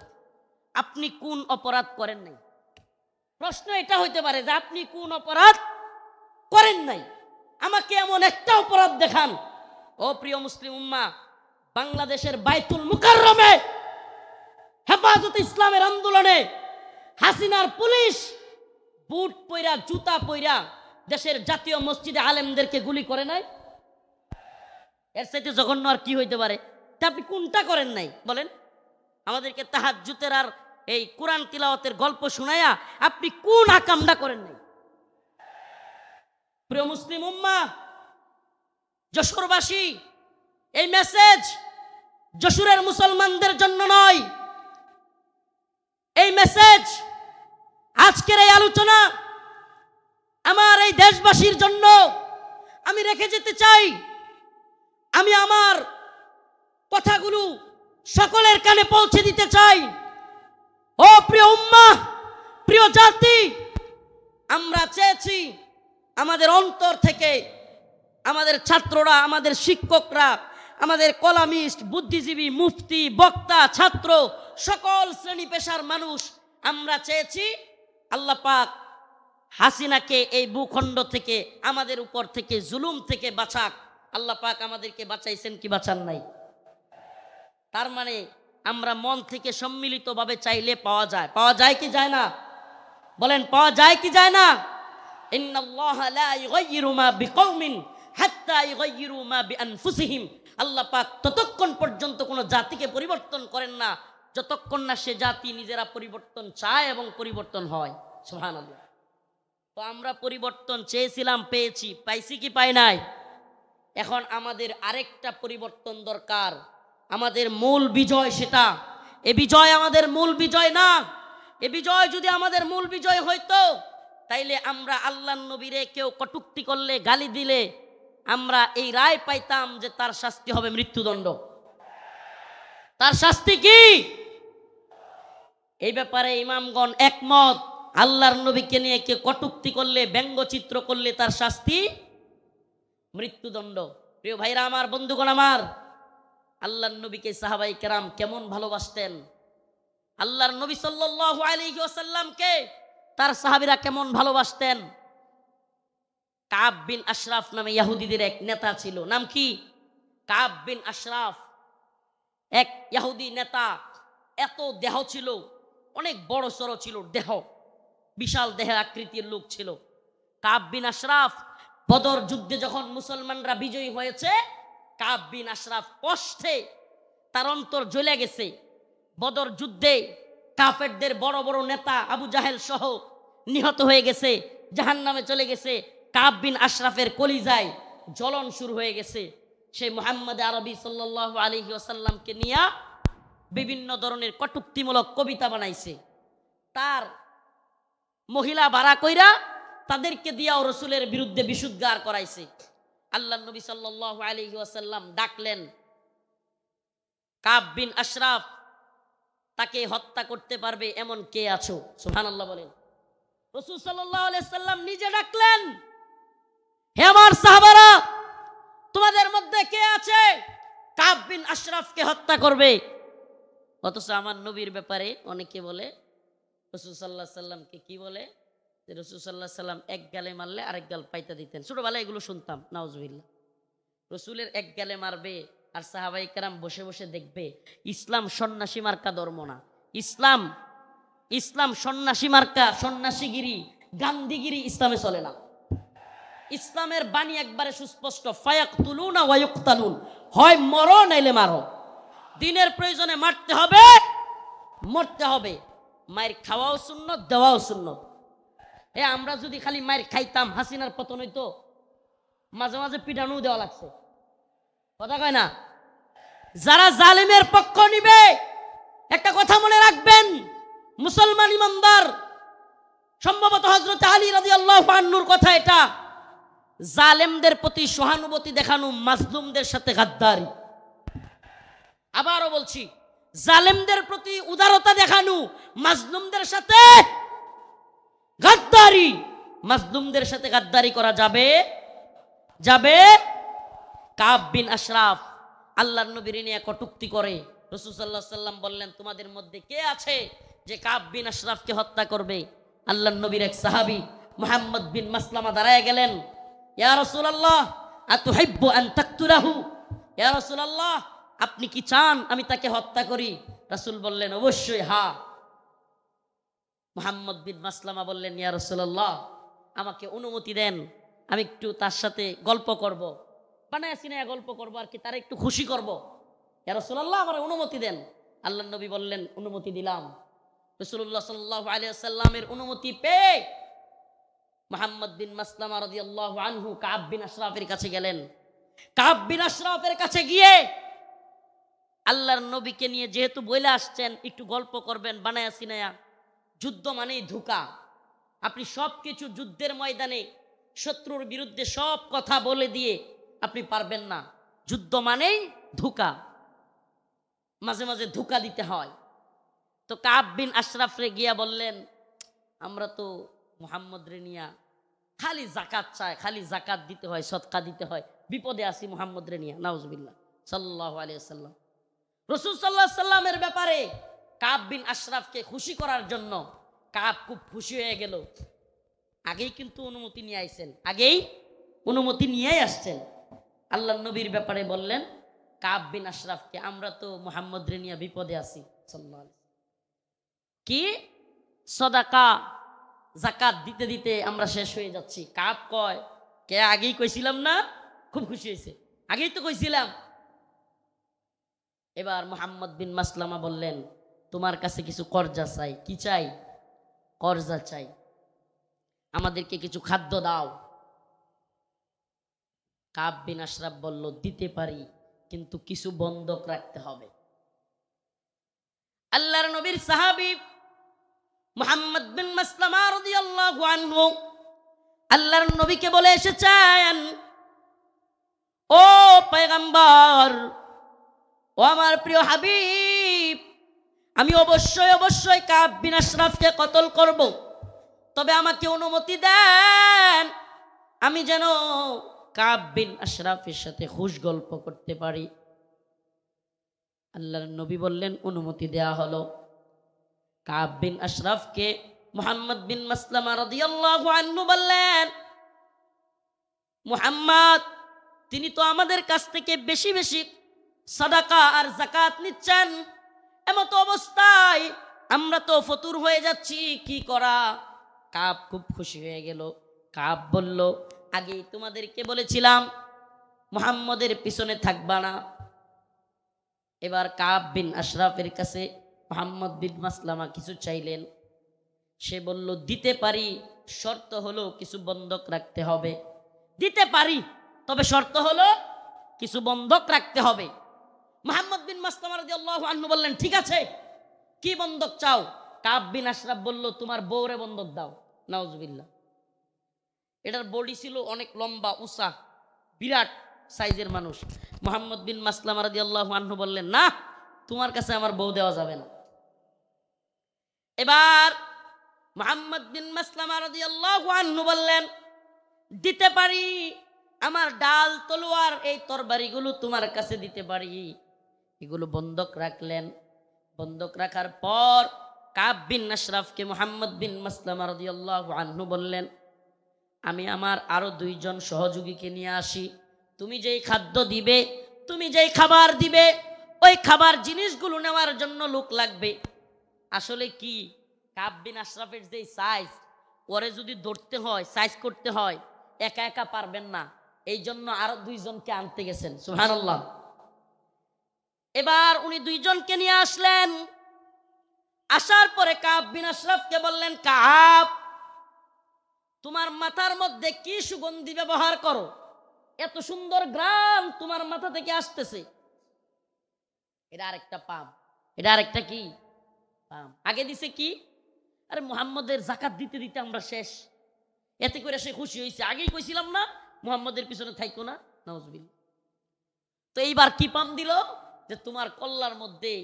আপনি কোন অপরাধ করেন নাই? প্রশ্ন এটা হইতে পারে যে আপনি কোন অপরাধ করেন নাই, আমাকে এমন একটা অপরাধ দেখান। ও প্রিয় মুসলিম উম্মাহ, বাংলাদেশের বাইতুল মুকাররমে হেফাজতে ইসলামের আন্দোলনে হাসিনার পুলিশ বুট পইরা জুতা পইরা দেশের জাতীয় মসজিদে আলেমদেরকে গুলি করে নাই? এর চাইতে জঘন্য আর কি হইতে পারে? তা আপনি কোনটা করেন নাই বলেন? আমাদেরকে তাহাজ্জুদের আর এই কোরআন তিলাওয়াতের গল্প শুনায়া আপনি কোন আকামটা করেন নাই? প্রিয় মুসলিম উম্মাহ, যশোরবাসী, এই মেসেজ যশোরের মুসলমানদের জন্য নয়, এই মেসেজ আজকের এই আলোচনা আমার এই দেশবাসীর জন্য আমি রেখে যেতে চাই। আমি আমার কথাগুলো সকলের কানে পৌঁছে দিতে চাই। ও প্রিয় উম্মাহ, প্রিয় জাতি, আমরা চেয়েছি আমাদের অন্তর থেকে আমাদের ছাত্ররা, আমাদের শিক্ষকরা, আমাদের কলামিস্ট, বুদ্ধিজীবী, মুফতি, বক্তা, ছাত্র, সকল শ্রেণী পেশার মানুষ আমরা চেয়েছি আল্লাহ পাক হাসিনাকে এই ভূখণ্ড থেকে, আমাদের উপর থেকে, জুলুম থেকে বাঁচাক। আল্লাহ পাক আমাদেরকে বাঁচাইছেন কি বাঁচান নাই? তার মানে আমরা মন থেকে সম্মিলিতভাবে চাইলে পাওয়া যায়। পাওয়া যায় কি যায় না? বলেন, পাওয়া যায় কি যায় না? ইন্নাল্লাহা লা ইউগাইয়িরু মা বিকওমিন হাত্তা ইউগাইয়িরু মা বিআনফুসিহিম। আল্লাহ পাক ততক্ষণ পর্যন্ত কোনো জাতিকে পরিবর্তন করেন না যতক্ষণ না সে জাতি নিজেরা পরিবর্তন চায় এবং পরিবর্তন হয়। সুবহানাল্লাহ। তো আমরা পরিবর্তন চেয়েছিলাম, পেয়েছি। পাইছি কি পাই নাই? এখন আমাদের আরেকটা পরিবর্তন দরকার। আমাদের মূল বিজয় সেটা। এ বিজয় আমাদের মূল বিজয় না। এ বিজয় যদি আমাদের মূল বিজয় হইতো তাইলে আমরা আল্লাহর নবীরে কেউ কটূক্তি করলে, গালি দিলে আমরা এই রায় পাইতাম যে তার শাস্তি হবে মৃত্যুদণ্ড। তার শাস্তি কি? এই ব্যাপারে ইমামগণ একমত। আল্লাহর নবীকে নিয়ে কেউ কটূক্তি করলে, ব্যঙ্গচিত্র করলে তার শাস্তি মৃত্যুদণ্ড। প্রিয় ভাইরা আমার, বন্ধুগণ আমার, আল্লাহর নবীকে সাহাবাই কেরাম কেমন ভালোবাসতেন, আল্লাহর নবী সাল্লাল্লাহু আলাইহি ওয়াসাল্লামকে তার সাহাবীরা কেমন ভালোবাসতেন। কাব বিন আশরাফ নামে ইহুদিদের এক নেতা ছিল। নাম কি? কাব বিন আশরাফ, এক ইহুদি নেতা। এত দেহ ছিল, অনেক বড় সড়ো ছিল দেহ, বিশাল দেহের আকৃতির লোক ছিল কাব বিন আশরাফ। বদর যুদ্ধে যখন মুসলমানরা বিজয়ী হয়েছে, কাব বিন আশরাফ কষ্টে তার অন্তর জ্বলে গেছে। বদর যুদ্ধে কাফেরদের বড় বড় নেতা আবু জাহেল সহ নিহত হয়ে গেছে, জাহান্নামে চলে গেছে। কাব বিন আশরাফের কলিজায় জ্বলন শুরু হয়ে গেছে। সে মুহাম্মদ আরবি সাল্লাল্লাহু আলাইহি ওয়াসাল্লামকে নিয়ে বিভিন্ন ধরনের কটূক্তিমূলক কবিতা বানাইছে। তার মহিলা ভাড়া কইরা তাদেরকে দিয়াও রসুলের বিরুদ্ধে বিশুদ্ধার করাইছে। আল্লাহ নবী সাল্লাল্লাহু আলাইহি ওয়াসাল্লাম ডাকলেন, কাব বিন আশরাফ, তাকে হত্যা করতে পারবে এমন কে আছো? সুবহানাল্লাহ বলেন। রাসূল সাল্লাল্লাহু আলাইহি ওয়াসাল্লাম নিজে ডাকলেন, হে আমার সাহাবারা, তোমাদের মধ্যে কে আছে কাব বিন আশরাফকে হত্যা করবে? অথচ আমার নবীর ব্যাপারে অনেকে বলে, রাসূল সাল্লাল্লাহু আলাইহি সাল্লামকে কি বলে, যে রাসূল সাল্লাল্লাহু আলাইহি সাল্লাম এক গালে মারলে আরেক গাল পাইতা দিতেন। ছোটবেলায় এগুলো শুনতাম, নাউজুবিল্লাহ। রসুলের এক গালে মারবে আর সাহাবাই কেরাম বসে বসে দেখবে। ইসলাম সন্ন্যাসী মার্কা ধর্ম না। ইসলাম সন্ন্যাসী মার্কা, সন্ন্যাসীগিরি, গান্ধীগিরি ইসলামে চলে না। ইসলামের বাণী একবারে সুস্পষ্ট, ফায়াকতুলুনা ওয়া ইউকতালুন, হয় মরো নাইলে মারো। দিনের প্রয়োজনে মারতে হবে, মরতে হবে। মায়ের খাওয়াও সুন্নত, দেওয়াও সুন্নত। আমরা যদি খালি মায়ের খাইতাম, হাসিনার পতন হইতো। মাঝে মাঝে পিটানো দেওয়া লাগছে, কথা কয় না? যারা জালেমের পক্ষ নিবে, একটা কথা মনে রাখবেন, মুসলমান ইমানদার, সম্ভবত হযরত আলী রাদিয়াল্লাহু আনহুর কথা এটা, জালেমদের প্রতি সহানুভূতি দেখানো মাজলুমদের সাথে গাদ্দারি। আবারও বলছি, জালেমদের প্রতি উদারতা দেখানো মাজলুমদের সাথে গাদ্দারি। মাজলুমদের সাথে গাদ্দারি করা যাবে? কাব বিন আশরাফ আল্লাহর নবীর নিয়ে কটূক্তি করে। রাসূল সাল্লাল্লাহু আলাইহি ওয়াসাল্লাম বললেন, তোমাদের মধ্যে কে আছে যে কাব বিন আশরাফকে হত্যা করবে। আল্লাহর নবীর এক সাহাবী মুহাম্মদ বিন মাসলামা দাঁড়ায় গেলেন, ইয়া রাসূলুল্লাহ আতুহিব্বু আন তাকতুলাহু, ইয়া রাসূলুল্লাহ আপনি কি চান আমি তাকে হত্যা করি? রাসূল বললেন অবশ্যই হ্যাঁ। মুহাম্মদ বিন মাসলামা বললেন ইয়া রাসূলুল্লাহ আমাকে অনুমতি দেন, আমি একটু তার সাথে গল্প করব, বানায় সিনায়া গল্প করব আর কি, তার একটু খুশি করব। ইয়া রাসূলুল্লাহ আমার অনুমতি দেন। আল্লাহর নবী বললেন অনুমতি দিলাম। রাসূলুল্লাহ সাল্লাল্লাহু আলাইহি ওয়াসাল্লামের অনুমতি পেয়ে মুহাম্মদ বিন মাসলামা রাদিয়াল্লাহু আনহু কাব বিন আশরাফের কাছে গেলেন। কাব বিন আশরাফের কাছে গিয়ে আল্লাহর নবীকে নিয়ে যেহেতু বলে আসছেন একটু গল্প করবেন বানায়া সিনায়া, যুদ্ধ মানেই ধোঁকা। আপনি সব কিছু যুদ্ধের ময়দানে শত্রুর বিরুদ্ধে সব কথা বলে দিয়ে আপনি পারবেন না। যুদ্ধ মানেই ধোঁকা, মাঝে মাঝে ধোঁকা দিতে হয়। তো কাব বিন আশরাফরে গিয়া বললেন আমরা তো মুহাম্মদ রে নিয়া খালি জাকাত চায়, খালি জাকাত দিতে হয়, সদকা দিতে হয়, বিপদে আসি মুহাম্মদ রে নিয়া। নাউজুবিল্লাহ সাল্লাল্লাহু আলাইহি ওয়াসাল্লাম। রাসূল সাল্লাল্লাহু আলাইহি সাল্লামের ব্যাপারে কাব বিন আশরাফকে খুশি করার জন্য কাব খুব খুশি হয়ে গেল। আগেই কিন্তু অনুমতি নিয়ে আইছেন, আগেই অনুমতি নিয়েই আসছেন। আল্লাহর নবীর ব্যাপারে বললেন কাব বিন আশরাফকে আমরা তো মুহাম্মদ রে নিয়া বিপদে আছি সাল্লাল্লাহু আলাইহি ওয়াসাল্লাম। কি সদাকা জাকাত দিতে দিতে আমরা শেষ হয়ে যাচ্ছি। কাব কয় কে আগেই কইছিলাম না? খুব খুশি হয়েছে, আগেই তো কইছিলাম। এবার মুহাম্মদ বিন মাসলামা বললেন তোমার কাছে কিছু কর্জা চাই। কি চাই? কর্জা চাই, আমাদেরকে কিছু খাদ্য দাও। কাব বিন আশরাফ বলল দিতে পারি, কিন্তু কিছু বন্ধক রাখতে হবে। আল্লাহর নবীর সাহাবী মুহাম্মদ বিন মাসলামা রাদিয়াল্লাহু আনহু আল্লাহর নবীকে বলে এসেছেন ও পয়গম্বর, ও আমার প্রিয় হাবিব, আমি অবশ্যই অবশ্যই কাব বিন আশরাফকে কতল করব, তবে আমাকে অনুমতি দেন আমি যেন কাব বিন আশরাফের সাথে খুশ গল্প করতে পারি। আল্লাহর নবী বললেন অনুমতি দেয়া হলো। কাব বিন আশরাফকে মুহাম্মদ বিন মাসলামা রাদিয়াল্লাহু আনহু বললেন মুহাম্মদ তিনি তো আমাদের কাছ থেকে বেশি বেশি সাদাকা আর যাকাত নিচ্ছেন, এমত অবস্থায় আমরা তো ফতুর হয়ে যাচ্ছি, কি করা? কাব খুব খুশি হয়ে গেল। কাব বলল আগেই তোমাদেরকে বলেছিলাম মুহাম্মদের পিছনে থাকবা না। এবার কাব বিন আশরাফের কাছে মুহাম্মদ বিন মাসলামা কিছু চাইলেন। সে বলল দিতে পারি, শর্ত হলো কিছু বন্ধক রাখতে হবে। দিতে পারি, তবে শর্ত হলো কিছু বন্ধক রাখতে হবে। মুহাম্মদ বিন মাসলামা রাদিয়াল্লাহু আনহু বললেন ঠিক আছে, কি বন্ধক চাও? কাব বিন আশরাফ বলল তোমার বউরে বন্ধক দাও। নাউজুবিল্লাহ। এটার বডি ছিল অনেক লম্বা উঁচা, বিরাট সাইজের মানুষ। মুহাম্মদ বিন মাসলামা রাদিয়াল্লাহু আনহু বললেন না, তোমার কাছে আমার বউ দেওয়া যাবে না। এবার মুহাম্মদ বিন মাসলামা রাদিয়াল্লাহু আনহু বললেন দিতে পারি, আমার ডাল তলোয়ার এই তরবারিগুলো তোমার কাছে দিতে পারি। এগুলো বন্ধক রাখলেন। বন্ধক রাখার পর কাব বিন আশরাফকে মুহাম্মদ বিন মাসলামা রাদিয়াল্লাহু আনহু বললেন আমি আমার আরো দুইজন সহযোগীকে নিয়ে আসি, তুমি যেই খাদ্য দিবে, তুমি যেই খাবার দিবে, ওই খাবার জিনিসগুলো নেওয়ার জন্য লোক লাগবে। আসলে কি কাব বিন আশরাফের যেই সাইজ, ওরে যদি ধরতে হয়, সাইজ করতে হয়, একা একা পারবেন না, এই জন্য আরো দুইজনকে আনতে গেছেন। সুবহানাল্লাহ। এবার উনি দুইজনকে নিয়ে আসলেন। আসার পরে কাব বিন আশরাফকে বললেন কাব তোমার মাথার মধ্যে কি সুগন্ধি ব্যবহার করো, এত সুন্দর গ্রাম তোমার মাথা থেকে আসতেছে। এটা আরেকটা পাম, এটা আরেকটা কি পাম। আগে দিছে কি, আরে মুহাম্মদের যাকাত দিতে দিতে আমরা শেষ, এতে করে সে খুশি হয়েছে। আগেই কইছিলাম না মুহাম্মদের পিছনে থাইকো না। নাউজুবিল্লাহ। তো এইবার কি পাম দিল যে তোমার কল্লার মধ্যে,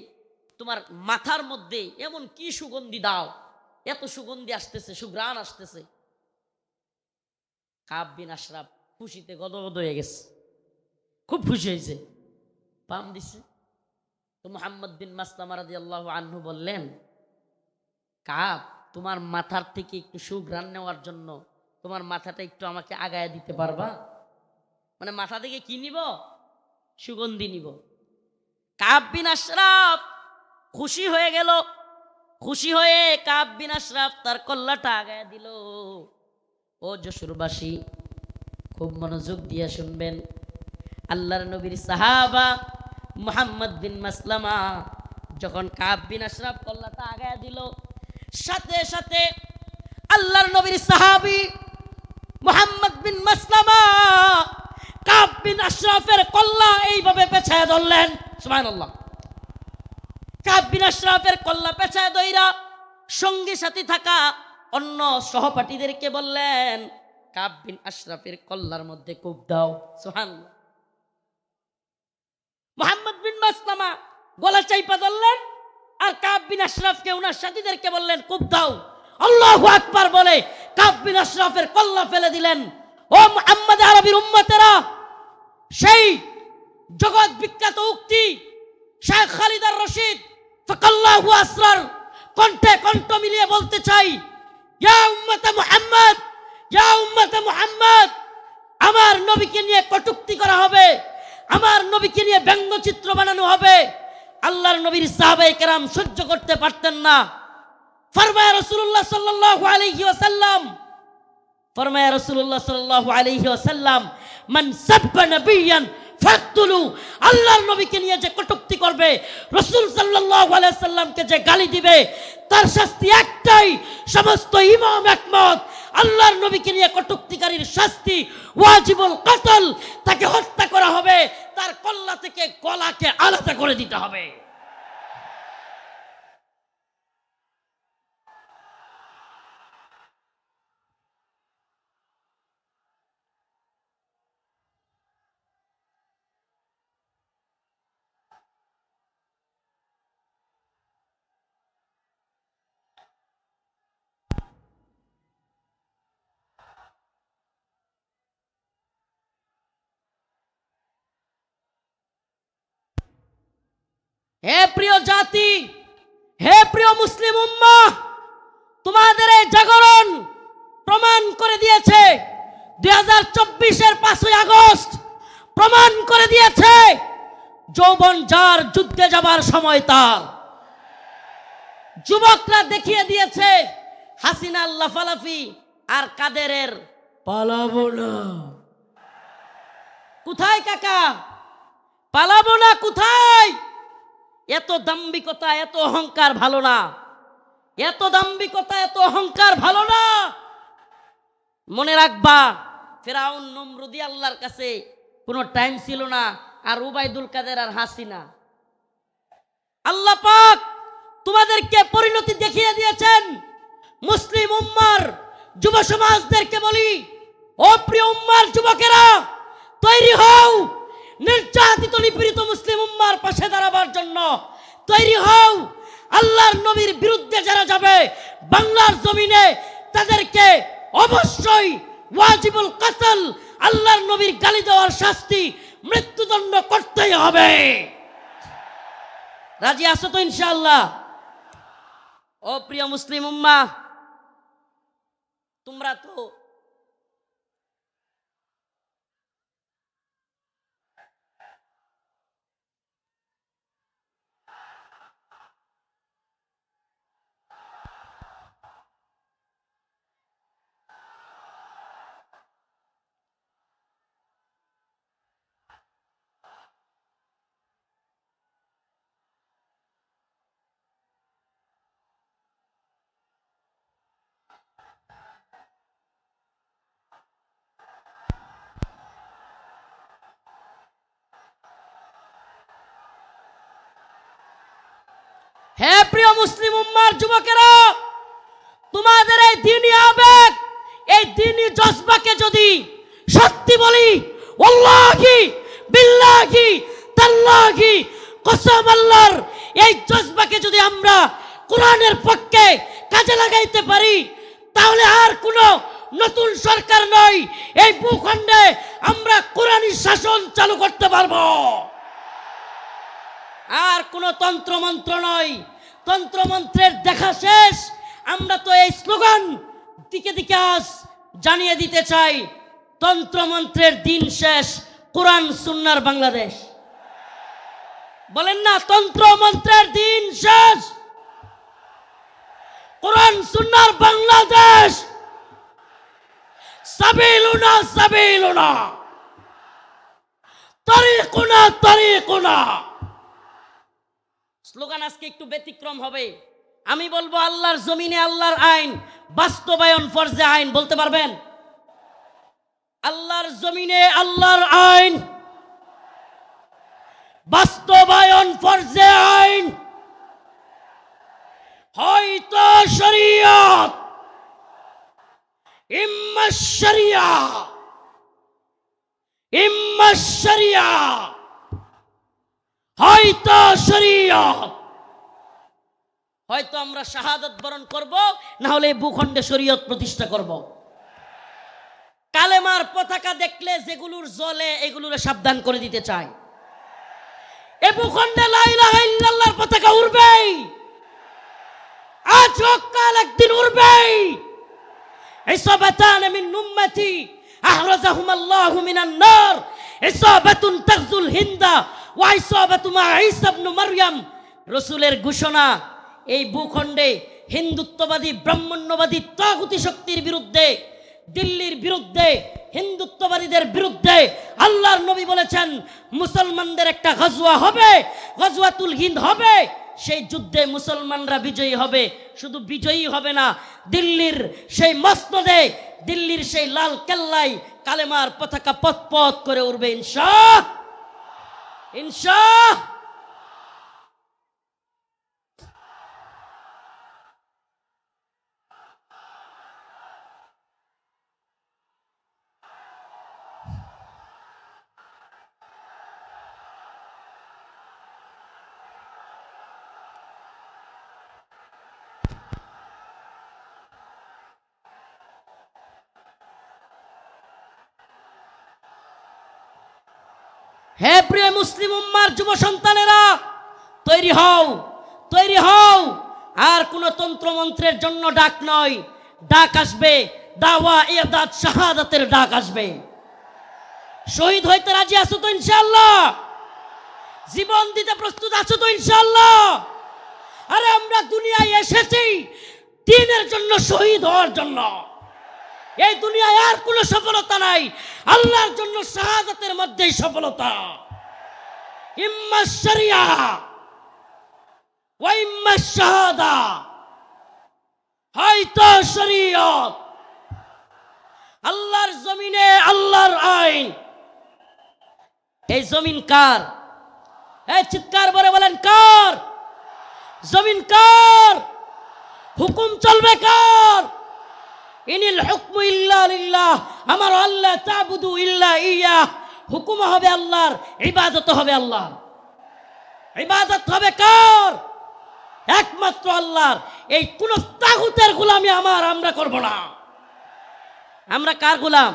তোমার মাথার মধ্যে এমন কি সুগন্ধি দাও, এত সুগন্ধি আসতেছে, সুঘ্রাণ আসতেছে। কাব বিন আশরাফ খুশিতে গদগদ হয়ে গেছে, খুব খুশি হয়েছে, পাম দিছে। তো মুহাম্মদ বিন মাসলামা রাদিয়াল্লাহু আনহু বললেন কাব, তোমার মাথার থেকে একটু সুঘ্রাণ নেওয়ার জন্য তোমার মাথাটা একটু আমাকে আগায় দিতে পারবা? মানে মাথা থেকে কি নিব? সুগন্ধি নিব। কাব বিন আশরাফ খুশি হয়ে গেল। খুশি হয়ে কাব বিন আশরাফ তার কল্লাটা আগায় দিল। ও যশোরবাসী, খুব মনোযোগ দিয়ে শুনবেন। আল্লাহর নবীর সাহাবা মুহাম্মদ বিন মাসলামা যখন কাব বিন আশরাফ কল্লাটা আগায় দিল, সাথে সাথে আল্লাহর নবীর সাহাবী মুহাম্মদ বিন মাসলামা কাব বিন আশরাফের কল্লা এইভাবে পেছায় ধরলেন। সুবহানাল্লাহ। কাব বিন আশরাফের কল্লা পেছায় ধইরা সঙ্গী সাথী থাকা অন্য সহপাঠীদেরকে বললেন, কাব বিন আশরাফের কল্লার মধ্যে কূপ দাও। সুবহানাল্লাহ। মুহাম্মদ বিন মাসলামা গলা চাইপা ধরলেন, আর কাব বিন আশরাফকে ওনার সাথীদেরকে বললেন, কূপ দাও। আল্লাহু আকবার বলে কাব বিন আশরাফের কল্লা ফেলে দিলেন। ও মুহাম্মদ আরবির উম্মতেরা, সেই জগৎ বিখ্যাত উক্তি শেখ খালিদ আর রশিদ ফাকাল্লাহু আসরার কণ্ঠে কণ্ঠ মিলিয়ে বলতে চাই, ইয়া উম্মতে মুহাম্মদ, ইয়া উম্মতে মুহাম্মদ, আমার নবীকে নিয়ে কটূক্তি করা হবে, আমার নবীকে নিয়ে ব্যঙ্গচিত্র বানানো হবে। আল্লাহর নবীর সাহাবায়ে কেরাম সহ্য করতে পারতেন না। ফরমায়া রাসূলুল্লাহ সাল্লাল্লাহু আলাইহি ওয়াসাল্লাম, ফরমায়া রাসূলুল্লাহ সাল্লাল্লাহু আলাইহি ওয়াসাল্লাম, মান সাব্বা নাবিয়ান ফাকতুলু, আল্লাহর নবীকে নিয়ে যে কটূক্তি করবে, রাসূল সাল্লাল্লাহু আলাইহি ওয়াসাল্লামকে যে গালি দিবে, তার শাস্তি একটাই। সমস্ত ইমাম একমত, আল্লাহর নবীকে নিয়ে কটূক্তিকারীর শাস্তি ওয়াজিবুল কতল, তাকে হত্যা করা হবে, তার কল্লা থেকে গলাকে আলাদা করে দিতে হবে। হে প্রিয় জাতি, হে প্রিয় মুসলিম উম্মাহ, তোমাদের এই জাগরণ প্রমাণ করে দিয়েছে, 2024-এর 5ই আগস্ট প্রমাণ করে দিয়েছে, যৌবন যার যুদ্ধে যাবার সময় তার। যুবকরা দেখিয়ে দিয়েছে হাসিনার লাফালাফি আর কাদেরের পালাবো না। কোথায় কাকা? পালাবো না কোথায়? এত দাম্ভিকতা, এত অহংকার ভালো না। এত দাম্ভিকতা, এত অহংকার ভালো না। মনে রাখবা, ফেরাউন নমরুদি আল্লাহর কাছে কোনো টাইম ছিল না, আর উবাইদুল কাদের আর হাসিনা। আল্লাহ পাক তোমাদেরকে পরিণতি দেখিয়ে দিয়েছেন। মুসলিম উম্মার যুব সমাজদেরকে বলি, ও প্রিয় উম্মার যুবকেরা, তৈরি হও নির্যাতিত নিপীড়িত মুসলিম উম্মার পাশে দাঁড়াবার জন্য। তৈরি হও, আল্লাহর নবীর বিরুদ্ধে যারা যাবে বাংলার জমিনে, তাদেরকে অবশ্যই ওয়াজিবুল কতল, আল্লাহর নবীর গালি দেওয়ার শাস্তি, মৃত্যুদণ্ড করতেই হবে। রাজি আছো তো ইনশাআল্লাহ? ও প্রিয় মুসলিম উম্মাহ, তোমরা তো হে প্রিয় মুসলিম উম্মার যুবকেরা, তোমাদের এই দ্বীনি আবেগ, এই দ্বীনি জজবাকে যদি সত্যি বলি, ওয়াল্লাহি বিল্লাহি তাল্লাহি কসম আল্লাহর, এই জজবাকে যদি আমরা কোরআনের পক্ষে কাজে লাগাইতে পারি, তাহলে আর কোনো নতুন সরকার নয়, এই ভূখণ্ডে আমরা কোরআনী শাসন চালু করতে পারবো। আর কোনো তন্ত্রমন্ত্র নয়। তন্ত্রমন্ত্রের দেখা শেষ, আমরা তো এই স্লোগান দিকে দিকে আজ জানিয়ে দিতে চাই, তন্ত্রমন্ত্রের দিন শেষ, কোরআন সুন্নাহর বাংলাদেশ। বলেন না, তন্ত্রমন্ত্রের দিন শেষ, কোরআন সুন্নাহর বাংলাদেশ। সাবিলুনা সাবিলুনা, তরিকুনা তরিকুনা। স্লোগান আজকে একটু ব্যতিক্রম হবে। আমি বলবো আল্লাহর জমিনে আল্লাহর আইন বাস্তবায়ন ফরজে আইন। বলতে পারবেন? আল্লাহর জমিনে আল্লাহর আইন বাস্তবায়ন ফরজে আইন। হয়তো শরীয়ত, ইম্মা শরিয়া, ইম্মা শরিয়া, হয়তো শরীয়ত। হয়তো আমরা শাহাদাত বরণ করব, না হলে ভূখণ্ডে শরীয়ত প্রতিষ্ঠা করব। কালেমার পতাকা দেখলে যেগুলোর জ্বলে এগুলোর সাবধান করে দিতে চাই। এ ভূখণ্ডে লা ইলাহা ইল্লাল্লাহর পতাকা উড়বেই, আজ হোক কাল একদিন উড়বেই। ইসাবাতান মিন উম্মতি আহরাজাহুম আল্লাহু মিনান নার, ইসাবাতুন তাগজুল হিন্দা ওয়া ইসাবাতু মা ঈসা ইবনে মারইয়াম। রাসূলের ঘোষণা, এই ভূখণ্ডে হিন্দুত্ববাদী ব্রাহ্মণ্যবাদী তাগুতি শক্তির বিরুদ্ধে, দিল্লির বিরুদ্ধে, হিন্দুত্ববাদীদের বিরুদ্ধে আল্লাহর নবী বলেছেন মুসলমানদের একটা গজওয়া হবে, গজওয়াতুল হিন্দ হবে। সেই যুদ্ধে মুসলমানরা বিজয়ী হবে। শুধু বিজয়ী হবে না, দিল্লির সেই মসনদে, দিল্লির সেই লাল কেল্লায় কালেমার পতাকা পথ পথ করে উড়বে ইনশাআল্লাহ, ইনশাআল্লাহ। হে প্রিয় মুসলিম উম্মার যুব সন্তানেরা, তৈরি হও, তৈরি হও। আর কোন তন্ত্রমন্ত্রের জন্য ডাক নয়, ডাক আসবে দাওয়া ইরদাদ শাহাদাতের ডাক আসবে। শহীদ হইতে রাজি আছো তো ইনশাআল্লাহ? জীবন দিতে প্রস্তুত আছো তো ইনশাআল্লাহ? আরে আমরা দুনিয়ায় এসেছি দ্বীনের জন্য, শহীদ হওয়ার জন্য। এই দুনিয়ায় আর কোনো সফলতা নাই, আল্লাহর জন্য শাহাদাতের মধ্যেই সফলতা। ইম্মা শরিয়া ওয়া ইম্মা শাহাদা, হয়তো শরীয়ত। আল্লাহর জমিনে আল্লাহর আইন। এই জমিন কার? এই চিৎকার করে বলেন কার? জমিন কার? হুকুম চলবে কার? ইনিল হুকমু ইল্লা লিল্লাহ, আমার আল্লাহ তা'বুদু ইল্লা ইয়্যাহ। হুকুম হবে আল্লাহর, ইবাদত হবে আল্লাহর। ইবাদত হবে কার? একমাত্র আল্লাহর। এই কোন তাগুতের গোলামি আমরা করব না। আমরা কার গোলাম?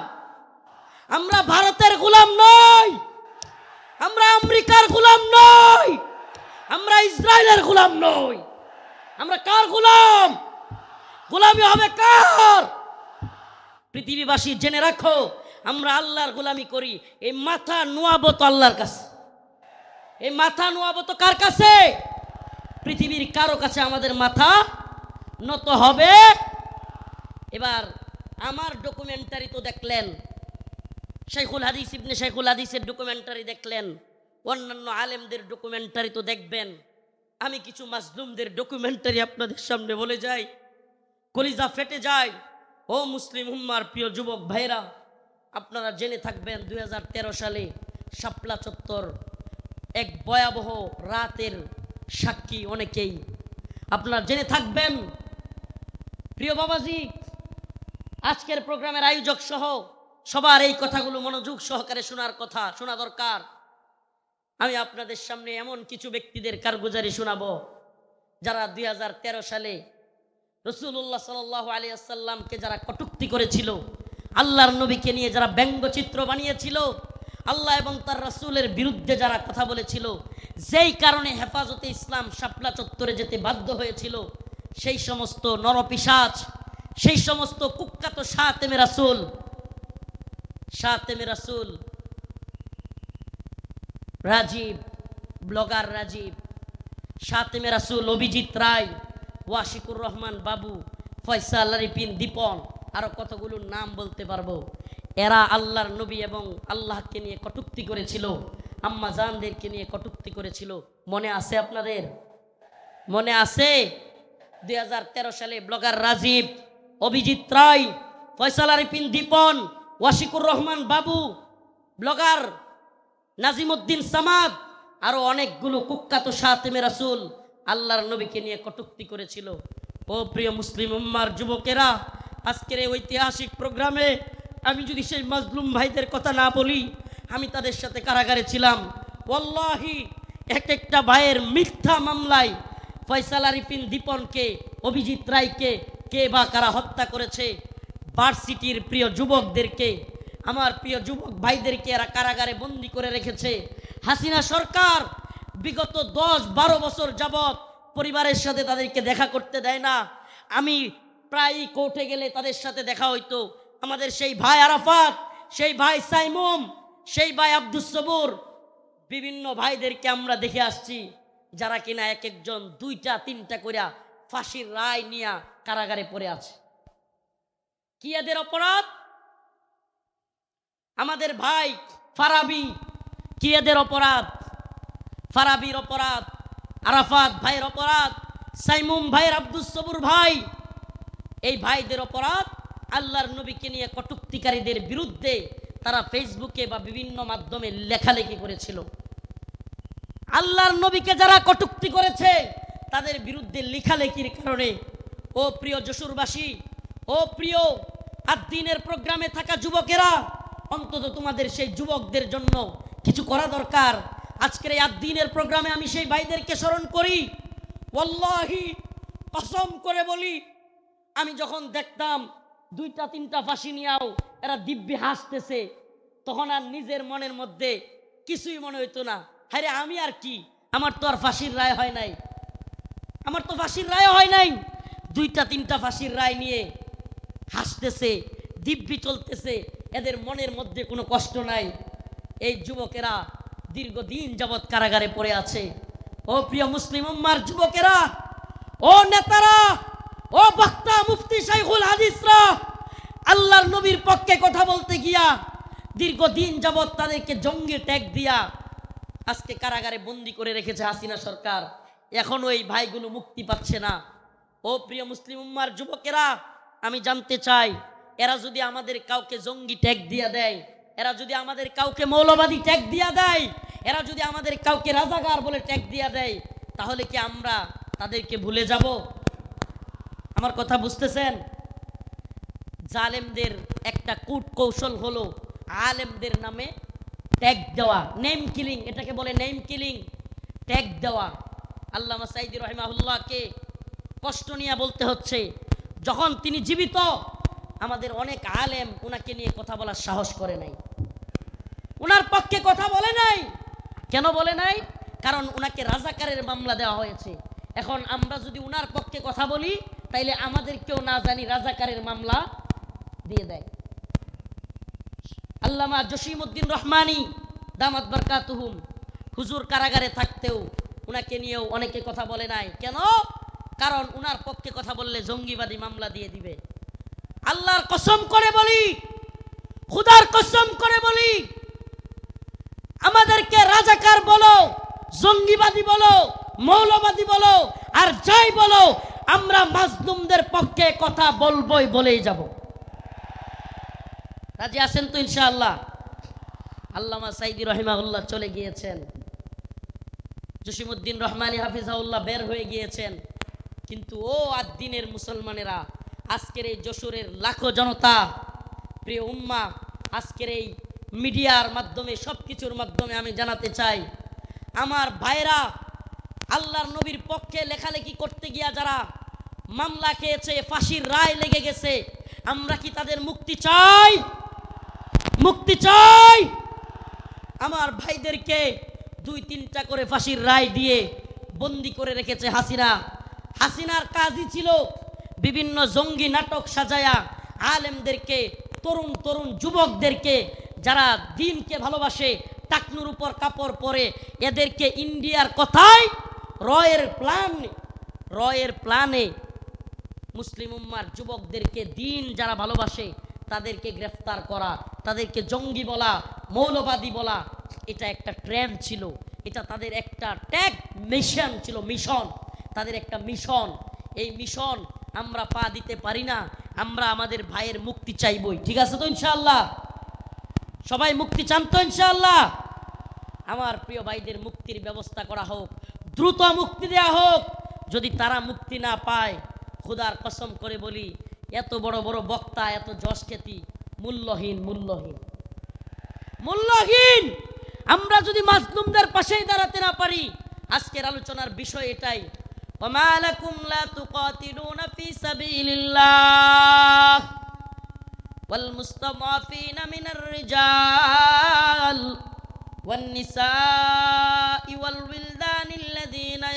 আমরা ভারতের গোলাম নই, আমরা আমেরিকার গোলাম নই, আমরা ইসরায়েলের গোলাম নই। আমরা কার গোলাম? গোলামি হবে কার? পৃথিবীবাসী জেনে রাখো, আমরা আল্লাহর গোলামি করি। এই মাথা নোয়াবো তো আল্লাহর কাছে। এই মাথা নোয়াবো তো কার কাছে? পৃথিবীর কারো কাছে আমাদের মাথা নত হবে। এবার আমার ডকুমেন্টারি তো দেখলেন, শাইখুল হাদিস ইবনে শাইখুল হাদিসের ডকুমেন্টারি দেখলেন, অন্যান্য আলেমদের ডকুমেন্টারি তো দেখবেন। আমি কিছু মাজলুমদের ডকুমেন্টারি আপনাদের সামনে বলে যাই, কলিজা ফেটে যায়। ও মুসলিম উম্মার প্রিয় যুবক ভাইরা, আপনারা জেনে থাকবেন 2013 সালে শাপলা চত্বর এক ভয়াবহ রাতের সাক্ষী অনেকেই। আপনারা জেনে থাকবেন প্রিয় বাবাজি, আজকের প্রোগ্রামের আয়োজক সহ সবার এই কথাগুলো মনোযোগ সহকারে শোনা দরকার। আমি আপনাদের সামনে এমন কিছু ব্যক্তিদের কারগুজারি শোনাবো যারা 2013 সালে রাসূলুল্লাহ সাল্লাল্লাহু আলাইহি ওয়াসাল্লামকে যারা কটূক্তি করেছিল, আল্লাহর নবীকে নিয়ে যারা ব্যঙ্গচিত্র বানিয়েছিল, আল্লাহ এবং তার রাসূলের বিরুদ্ধে যারা কথা বলেছিল, যেই কারণে হেফাজতে ইসলাম শাপলা চত্বরে যেতে বাধ্য হয়েছিল, সেই সমস্ত নরপিশাচ, সেই সমস্ত কুখ্যাত শাতেমে রাসূল রাজীব, ব্লগার রাজীব, শাতেমে রাসূল অভিজিৎ রায়, ওয়াশিকুর রহমান বাবু, ফয়সাল আরিফিন দীপন, আরো কতগুলো নাম বলতে পারবো। এরা আল্লাহর নবী এবং আল্লাহকে নিয়ে কটূক্তি করেছিল, আম্মা জানদেরকে নিয়ে কটূক্তি করেছিল। মনে আছে আপনাদের? মনে আছে? 2013 সালে ব্লগার রাজীব, অভিজিৎ রায়, ফয়সাল আরিফিন দীপন, ওয়াশিকুর রহমান বাবু, ব্লগার নাজিমউদ্দিন সামাদ, আরো অনেকগুলো কুখ্যাত শাতেমে রাসূল আল্লাহর নবীকে নিয়ে কটূক্তি করেছিল। ও প্রিয় মুসলিম উম্মার যুবকেরা, আজকের এই ঐতিহাসিক প্রোগ্রামে আমি যদি সেই মাজলুম ভাইদের কথা না বলি, আমি তাদের সাথে কারাগারে ছিলাম। ওয়াল্লাহি এক একটা ভাইয়ের মিথ্যা মামলায় ফয়সাল আরিফিন দীপনকে, অভিজিৎ রায়কে কে বা কারা হত্যা করেছে, ভার্সিটির প্রিয় যুবকদেরকে, আমার প্রিয় যুবক ভাইদেরকে এরা কারাগারে বন্দি করে রেখেছে। হাসিনা সরকার বিগত 10-12 বছর যাবৎ পরিবারের সাথে তাদেরকে দেখা করতে দেয় না। আমি প্রায়ই কোর্টে গেলে তাদের সাথে দেখা হইতো। আমাদের সেই ভাই আরাফাত, সেই ভাই সাইমুম, সেই ভাই আব্দুস সবুর, বিভিন্ন ভাইদেরকে আমরা দেখে আসছি যারা কিনা এক একজন 2টা-3টা করে ফাঁসির রায় নিয়ে কারাগারে পড়ে আছে। কি এদের অপরাধ? আমাদের ভাই ফারাবি, কি এদের অপরাধ? ফারাবির অপরাধ, আরাফাত ভাইয়ের অপরাধ, সাইমুম ভাইয়ের, আব্দুস সবুর ভাই, এই ভাইদের অপরাধ আল্লাহর নবীকে নিয়ে কটূক্তিকারীদের বিরুদ্ধে তারা ফেসবুকে বা বিভিন্ন মাধ্যমে লেখালেখি করেছিল। আল্লাহর নবীকে যারা কটূক্তি করেছে তাদের বিরুদ্ধে লেখালেখির কারণে, ও প্রিয় যশোরবাসী, ও প্রিয় আদ-দ্বীনের প্রোগ্রামে থাকা যুবকেরা, অন্তত তোমাদের সেই যুবকদের জন্য কিছু করা দরকার। আজকের এই আদ-দ্বীনের প্রোগ্রামে আমি সেই ভাইদেরকে স্মরণ করি। ওয়াল্লাহি কসম করে বলি, আমি যখন দেখতাম 2টা-3টা ফাঁসি নিয়েও এরা দিব্যি হাসতেছে, তখন আর নিজের মনের মধ্যে কিছুই মনে হইতো না। আরে আমি আর কি, আমার তো আর ফাঁসির রায় হয় নাই, আমার তো ফাঁসির রায় হয় নাই। 2টা-3টা ফাঁসির রায় নিয়ে হাসতেছে, দিব্যি চলতেছে, এদের মনের মধ্যে কোনো কষ্ট নাই। এই যুবকেরা দীর্ঘদিন যাবৎ কারাগারে পড়ে আছে। ও প্রিয় মুসলিম উম্মার যুবকেরা, ও নেতারা, ও বক্তা মুফতি শাইখুল হাদিসরা, আল্লাহর নবীর পক্ষে কথা বলতে গিয়া দীর্ঘদিন যাবৎ তাদেরকে জঙ্গি ট্যাগ দিয়া আজকে কারাগারে বন্দি করে রেখেছে হাসিনা সরকার। এখনো এই ভাইগুলো মুক্তি পাচ্ছে না। ও প্রিয় মুসলিম উম্মার যুবকেরা, আমি জানতে চাই, এরা যদি আমাদের কাউকে জঙ্গি ট্যাগ দিয়া দেয়, এরা যদি আমাদের কাউকে মৌলবাদী ট্যাগ দিয়া দেয়, এরা যদি আমাদের কাউকে রাজাকার বলে ট্যাগ দিয়া দেয়, তাহলে কি আমরা তাদেরকে ভুলে যাব? আমার কথা বুঝতেছেন? জালেমদের একটা কূট কৌশল হলো আলেমদের নামে ট্যাগ দেওয়া, নেম কিলিং, এটাকে বলে নেম কিলিং, ট্যাগ দেওয়া। আল্লামা সাঈদী রাহিমাহুল্লাহকে কষ্ট নিয়ে বলতে হচ্ছে, যখন তিনি জীবিত আমাদের অনেক আলেম ওনাকে নিয়ে কথা বলার সাহস করে নাই, ওনার পক্ষে কথা বলে নাই। কেন বলে নাই? কারণ ওনাকে রাজাকারের মামলা দেওয়া হয়েছে। এখন আমরা যদি ওনার পক্ষে কথা বলি, তাইলে আমাদেরকেও না জানি রাজাকারের মামলা দিয়ে দেয়। আল্লামা জসিমউদ্দিন রহমানী দামাত বারকাতুহুম, হুজুর কারাগারে থাকতেও ওনাকে নিয়েও অনেকে কথা বলে নাই। কেন? কারণ ওনার পক্ষে কথা বললে জঙ্গিবাদী মামলা দিয়ে দিবে। আল্লাহর কসম করে বলি, খুদার কসম করে বলি, আমাদেরকে রাজাকার বলো, জঙ্গিবাদী বলো, মৌলবাদী বলো, আর যাই বলো, আমরা মাজলুমদের পক্ষে কথা বলবোই, বলেই যাব। রাজি আছেন তো ইনশাআল্লাহ? আল্লামা সাঈদী রাহিমাহুল্লাহ চলে গিয়েছেন, জসিমউদ্দিন রহমানী হাফিজাহুল্লাহ বের হয়ে গিয়েছেন, কিন্তু ও আদ-দ্বীনের মুসলমানেরা, আজকের এই যশোরের লাখো জনতা, প্রিয় উম্মা, আজকের এই মিডিয়ার মাধ্যমে, সবকিছুর মাধ্যমে আমি জানাতে চাই, আমার ভাইরা আল্লাহর নবীর পক্ষে লেখালেখি করতে গিয়া যারা মামলা খেয়েছে, ফাঁসির রায় লেগে গেছে, আমরা কি তাদের মুক্তি চাই? মুক্তি চাই। আমার ভাইদেরকে 2-3টা করে ফাঁসির রায় দিয়ে বন্দি করে রেখেছে হাসিনা। হাসিনার কাজই ছিল বিভিন্ন জঙ্গি নাটক সাজায়া আলেমদেরকে, তরুণ তরুণ যুবকদেরকে যারা দিনকে ভালোবাসে, টাকনুর উপর কাপড় পরে, এদেরকে ইন্ডিয়ার কথায় রয়ের প্ল্যানে মুসলিম উম্মার যুবকদেরকে, দিন যারা ভালোবাসে তাদেরকে গ্রেফতার করা, তাদেরকে জঙ্গি বলা, মৌলবাদী বলা, এটা একটা ট্রেন্ড ছিল। এটা তাদের একটা ট্যাগ মিশন ছিল, মিশন, তাদের একটা মিশন। এই মিশন আমরা পা দিতে পারি না। আমরা আমাদের ভাইয়ের মুক্তি চাইবই, ঠিক আছে তো ইনশাআল্লাহ? সবাই মুক্তি চান তো ইনশাআল্লাহ? আমার প্রিয় ভাইদের মুক্তির ব্যবস্থা করা হোক, দ্রুত মুক্তি দেয়া হোক। যদি তারা মুক্তি না পায়, খোদার কসম করে বলি, এত বড় বড় বক্তা, এত যশ খ্যাতি মূল্যহীন, মূল্যহীন, মূল্যহীন। আমরা যদি মাজলুমদের পাশেই দাঁড়াতে না পারি। আজকের আলোচনার বিষয় এটাই, ওমা লাকুম লা তুকাতিলুনা ফি সাবিলিল্লাহ ওয়াল মুস্তাদাফিনা মিনার রিজাল ওয়ান নিসাই ওয়াল উইলদানিল্লাযীনা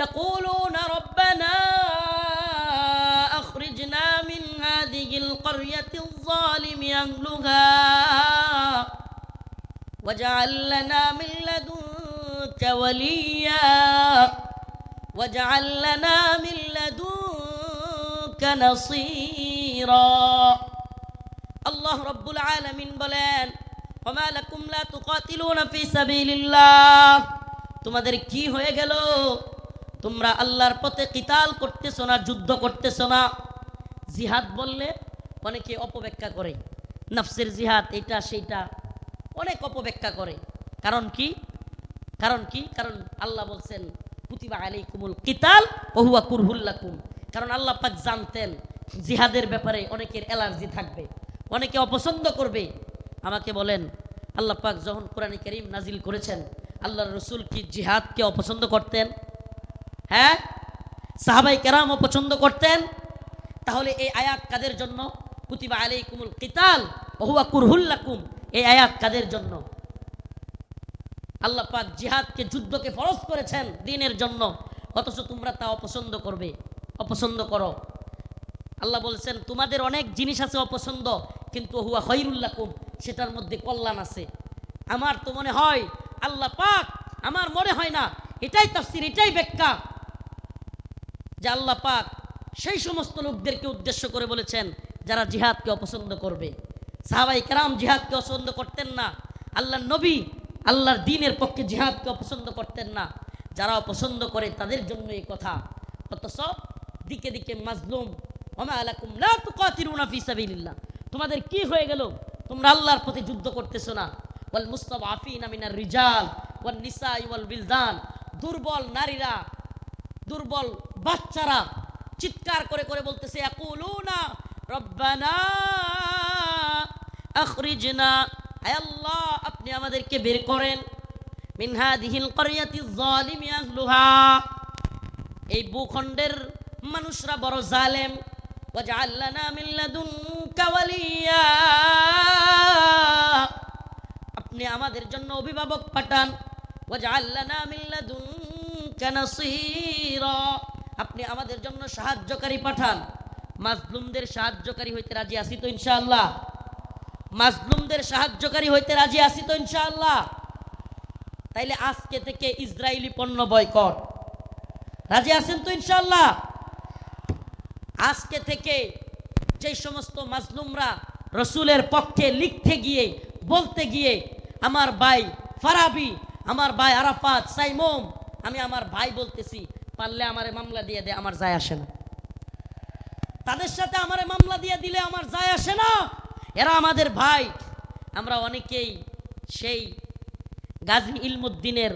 يقولون ربنا أخرجنا من هذه القرية الظالم أهلها واجعل لنا من لدنك وليا واجعل لنا من لدنك نصيرا الله رب العالمين বলেন, وما لكم لا تقاتلون في سبيل الله, তোমাদের কি হয়ে গেল? তোমরা আল্লাহর পথে কিতাল করতেছো না, যুদ্ধ করতেছো না। জিহাদ বললে অনেকে অপব্যাখ্যা করে, নফসের জিহাদ, এটা সেইটা অনেক অপব্যাখ্যা করে। কারণ কি? কারণ আল্লাহ বলছেন কুতিবা আলাইকুমুল কিতাল ওয়া হুয়া কুরহুল লাকুম। কারণ আল্লাহ পাক জানতেন জিহাদের ব্যাপারে অনেকের অ্যালার্জি থাকবে, অনেকে অপছন্দ করবে। আমাকে বলেন, আল্লাহ পাক যখন কোরআনে কারীম নাজিল করেছেন, আল্লাহর রাসূল কি জিহাদকে অপছন্দ করতেন? হ্যাঁ, সাহাবায়ে কেরাম অপছন্দ করতেন। তাহলে এই আয়াত কাদের জন্য? কুতিবা আলাইকুমুল কিতাল ওয়া হুয়া কুরহুল লাকুম, এই আয়াত কাদের জন্য? আল্লাহ পাক জিহাদকে, যুদ্ধকে ফরজ করেছেন দ্বীনের জন্য, অথচ তোমরা তা অপছন্দ করো। আল্লাহ বলছেন তোমাদের অনেক জিনিস আছে অপছন্দ, কিন্তু হুয়া খায়রুল লাকুম, সেটার মধ্যে কল্যাণ আছে। আমার তো মনে হয় আল্লাহ পাক, আমার মনে হয় না, এটাই তাফসীর, এটাই ব্যাখ্যা, যে আল্লাহ পাক সেই সমস্ত লোকদেরকে উদ্দেশ্য করে বলেছেন যারা জিহাদকে অপছন্দ করবে। সাহাবায়ে কেরাম জিহাদকে অপছন্দ করতেন না, আল্লাহর নবী আল্লাহর দ্বীনের পক্ষে জিহাদকে অপছন্দ করতেন না। যারা অপছন্দ করে তাদের জন্য এই কথা। অথচ দিকে দিকে মাজলুম, ওমা লাকুম লা তুকাতিলুনা ফি সাবিলিল্লাহ, তোমাদের কি হয়ে গেল? তোমরা আল্লাহর পথে যুদ্ধ করতেছো না। ওয়াল মুস্তাদাফিনা মিনার রিজাল ওয়ান নিসাই ওয়াল বিলদান, দুর্বল নারীরা, দুর্বল বাচ্চারা চিৎকার করে করে বলতেছে, ইয়াকুলুনা রব্বানা আখরিজনা, আয় আল্লাহ আপনি আমাদেরকে বের করেন, মিন হাদিহিল ক্বরিয়াতিজ যালিমি আহলুহা, এই ভূখণ্ডের মানুষরা বড় জালেম, ওয়াজআল লানা মিন লাদুনকা ওয়ালিয়া, আপনি আমাদের জন্য অভিভাবক পাঠান, ওয়াজআল লানা মিন লাদুনকা নাসীরা, আপনি আমাদের জন্য সাহায্যকারী পাঠান। মাজলুমদের সাহায্যকারী হইতে রাজি আছি তো ইনশাআল্লাহ? মাজলুমদের সাহায্যকারী হইতে রাজি আছি তো ইনশাআল্লাহ? তাইলে আজকে থেকে ইসরায়েলি পণ্য বয়কট, রাজি আছেন তো ইনশাআল্লাহ? আজকে থেকে যে সমস্ত মাজলুমরা রসুলের পক্ষে লিখতে গিয়ে, বলতে গিয়ে, আমার ভাই ফারাবি, আমার ভাই আরাফাত, সাইমুম, আমি আমার ভাই বলতেছি, পারলে আমারে মামলা দিয়ে দে, আমার যায় আসে না। তাদের সাথে আমারে মামলা দিয়ে দিলে আমার যায় আসে না, এরা আমাদের ভাই। আমরা অনেকেই সেই গাজী ইলমুদ্দিনের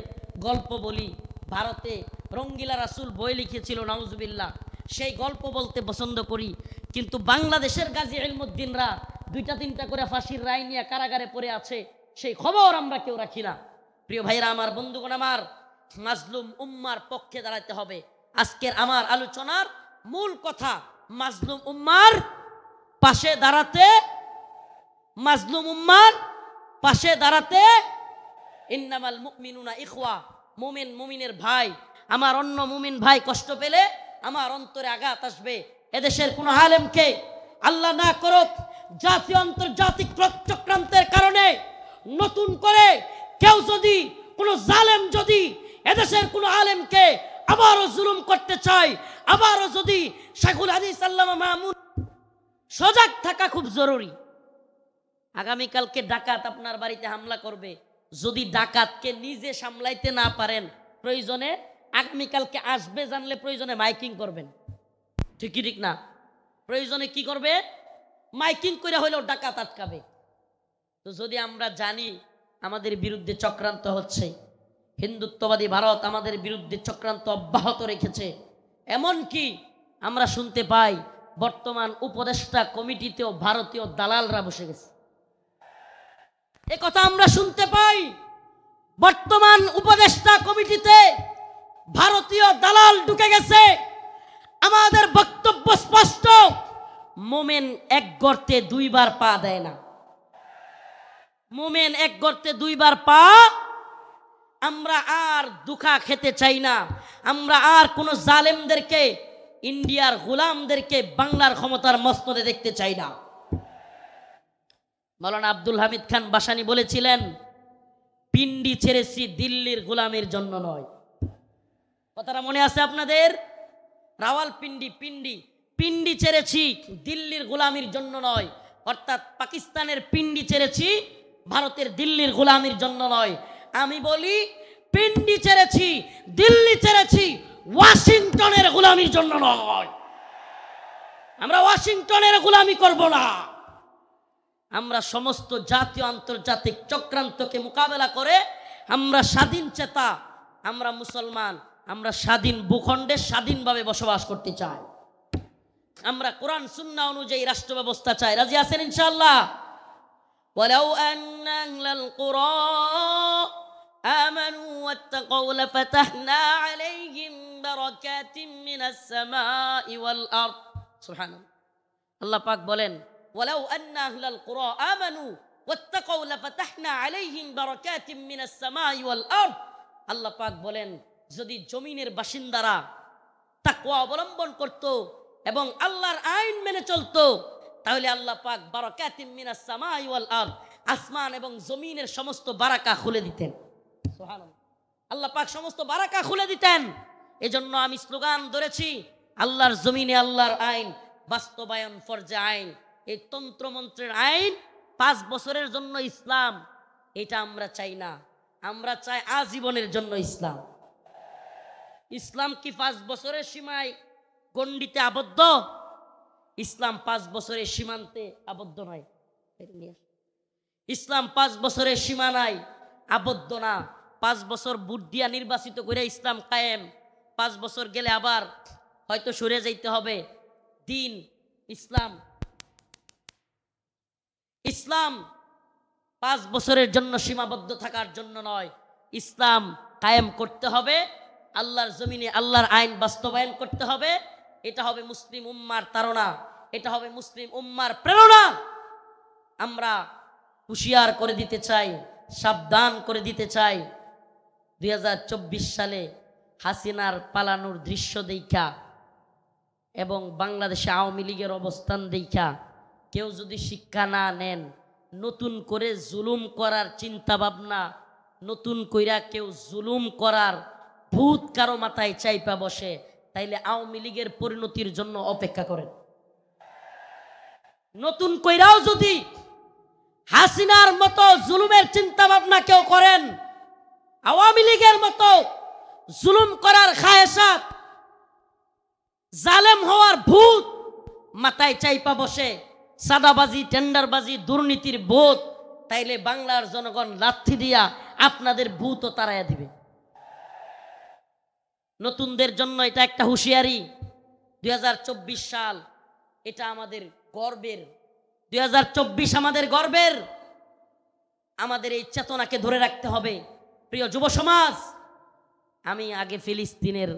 গল্প বলি, ভারতে রঙ্গিলা রাসূল বই লিখেছিল, নাউজুবিল্লাহ, সেই গল্প বলতে পছন্দ করি। কিন্তু বাংলাদেশের গাজী ইলমুদ্দিনরা 2-3টা করে ফাঁসির রায় নিয়ে কারাগারে পড়ে আছে, সেই খবর আমরা কেউ রাখি না। প্রিয় ভাইরা আমার, বন্ধুগণ আমার, মাজলুম উম্মার পক্ষে দাঁড়াতে হবে। আজকের আমার আলোচনার মূল কথা, মাজলুম উম্মার পাশে দাঁড়াতে, মাজলুম উম্মার পাশে দাঁড়াতে। ইন্নামাল মুমিনুনা ইখওয়া, মুমিন মুমিনের ভাই, আমার অন্য মুমিন ভাই কষ্ট পেলে আমার অন্তরে আঘাত আসবে। এদেশের কোনো আলেমকে আল্লাহ না করুক জাতীয় আন্তর্জাতিক চক্রান্তের কারণে নতুন করে কেউ যদি, কোনো জালেম যদি এদেশের কোনো আলেমকে আবারও জুলুম করতে চায়, আবারও যদি শেখুল হাদিস আল্লামা মামুন, সজাগ থাকা খুব জরুরি। আগামীকালকে ডাকাত আপনার বাড়িতে হামলা করবে, যদি ডাকাতকে নিজে সামলাইতে না পারেন, প্রয়োজনে আগামীকালকে আসবে জানলে প্রয়োজনে মাইকিং করবেন, ঠিক কি ঠিক না? প্রয়োজনে কি করবে? মাইকিং করে হইলেও ডাকাত আটকাবে। তো যদি আমরা জানি আমাদের বিরুদ্ধে চক্রান্ত হচ্ছে, হিন্দুত্ববাদী ভারত আমাদের বিরুদ্ধে চক্রান্ত অব্যাহত রেখেছে, এমন কি আমরা শুনতে পাই বর্তমান উপদেষ্টা কমিটিতেও ভারতীয় দালালরা বসে গেছে। এ কথা আমরা শুনতে পাই, বর্তমান উপদেষ্টা কমিটিতে ভারতীয় দালাল ঢুকে গেছে। আমাদের বক্তব্য স্পষ্ট, মোমেন এক গর্তে দুইবার পা দেয় না। মোমেন এক গর্তে দুইবার পা। আমরা আর দুখা খেতে চাই না, আমরা আর কোন জালেমদেরকে, ইন্ডিয়ার গোলামদেরকে বাংলার ক্ষমতার মসনদে দেখতে চাই না। মাওলানা আব্দুল হামিদ খান বাসানী বলেছিলেন, পিন্ডি ছেড়েছি দিল্লির গোলামের জন্য নয়। কথাটা মনে আছে আপনাদের? রাওয়ালপিন্ডি পিন্ডি, পিন্ডি ছেড়েছি দিল্লির গোলামির জন্য নয়, অর্থাৎ পাকিস্তানের পিন্ডি ছেড়েছি ভারতের দিল্লির গোলামির জন্য নয়। আমি বলি পিন্ডি ছেড়েছি, দিল্লি ছেড়েছি ওয়াশিংটনের গোলামির জন্য নয়। আমরা ওয়াশিংটনের গোলামি করব না। আমরা সমস্ত জাতীয় আন্তর্জাতিক চক্রান্তকে মোকাবেলা করে আমরা স্বাধীন চেতা, আমরা মুসলমান, আমরা স্বাধীন ভূখণ্ডে স্বাধীনভাবে বসবাস করতে চাই। আমরা কোরআন সুন্নাহ অনুযায়ী রাষ্ট্র ব্যবস্থা চাই। রাজি আছেন ইনশাআল্লাহ? ওয়ালাউ আন্না আহলাল কুরা আমানু ওয়াত্তাকাউ লাফাতাহনা আলাইহিম বারাকাতিম মিনাস সামাই ওয়াল আরদ। সুবহানাল্লাহ। আল্লাহ পাক বলেন, ওয়ালাউ আন্না আহলাল কুরা আমানু ওয়াত্তাকাউ লাফাতাহনা আলাইহিম বারাকাতিম মিনাস সামাই ওয়াল আরদ। আল্লাহ পাক বলেন, যদি জমিনের বাসিন্দারা তাকওয়া অবলম্বন করত এবং আল্লাহর আইন মেনে চলতো, তাহলে আল্লাহ পাক বারাকাতিম মিনাস সামাই ওয়াল আরদ, আসমান এবং জমিনের সমস্ত বারাকা খুলে দিতেন। সুবহানাল্লাহ। আল্লাহ পাক সমস্ত বারাকা খুলে দিতেন। এজন্য আমি স্লোগান ধরেছি, আল্লাহর জমিনে আল্লাহর আইন বাস্তবায়ন ফরজে আইন। এই তন্ত্রমন্ত্রের আইন 5 বছরের জন্য ইসলাম, এটা আমরা চাই না। আমরা চাই আজীবনের জন্য ইসলাম। ইসলাম কি 5 বছরের সীমায় গণ্ডিতে আবদ্ধ? ইসলাম 5 বছরের সীমান্তে আবদ্ধ নয়। ইসলাম 5 বছরের সীমানায় আবদ্ধ না। 5 বছর ভোট দিয়া নির্বাচিত করে ইসলাম কায়েম, 5 বছর গেলে আবার হয়তো সরে যাইতে হবে। দিন ইসলাম, ইসলাম 5 বছরের জন্য সীমাবদ্ধ থাকার জন্য নয়। ইসলাম কায়েম করতে হবে, আল্লাহর জমিনে আল্লাহর আইন বাস্তবায়ন করতে হবে। এটা হবে মুসলিম উম্মার তাড়না, এটা হবে মুসলিম উম্মার প্রেরণা। আমরা হুঁশিয়ার করে দিতে চাই, সাবধান করে দিতে চাই। 2024 সালে হাসিনার পালানোর দৃশ্য দেখা এবং বাংলাদেশে আওয়ামী লীগের অবস্থান দেখা কেউ যদি শিক্ষা না নেন, নতুন করে জুলুম করার চিন্তা ভাবনা, নতুন কইরা কেউ জুলুম করার ভূত কারো মাথায় চাইপা বসে, তাইলে আওয়ামী লীগের পরিণতির জন্য অপেক্ষা করেন। নতুন কইরাও যদি হাসিনার মতো জুলুমের চিন্তা ভাবনা কেউ করেন, আওয়ামী লীগের মতো জুলুম করার খায়েশাত, জালেম হওয়ার ভূত মাথায় চাইপা বসে, সাদাবাজি, টেন্ডারবাজি, দুর্নীতির ভূত, তাইলে বাংলার জনগণ লাথি দিয়া আপনাদের ভূতও তাড়াইয়া দিবে। নতুনদের জন্য এটা একটা হুঁশিয়ারি। 2024 সাল এটা আমাদের গর্বের, 2024 আমাদের গর্বের। আমাদের এই চেতনাকে ধরে রাখতে হবে। প্রিয় যুব সমাজ, আমি আগে ফিলিস্তিনের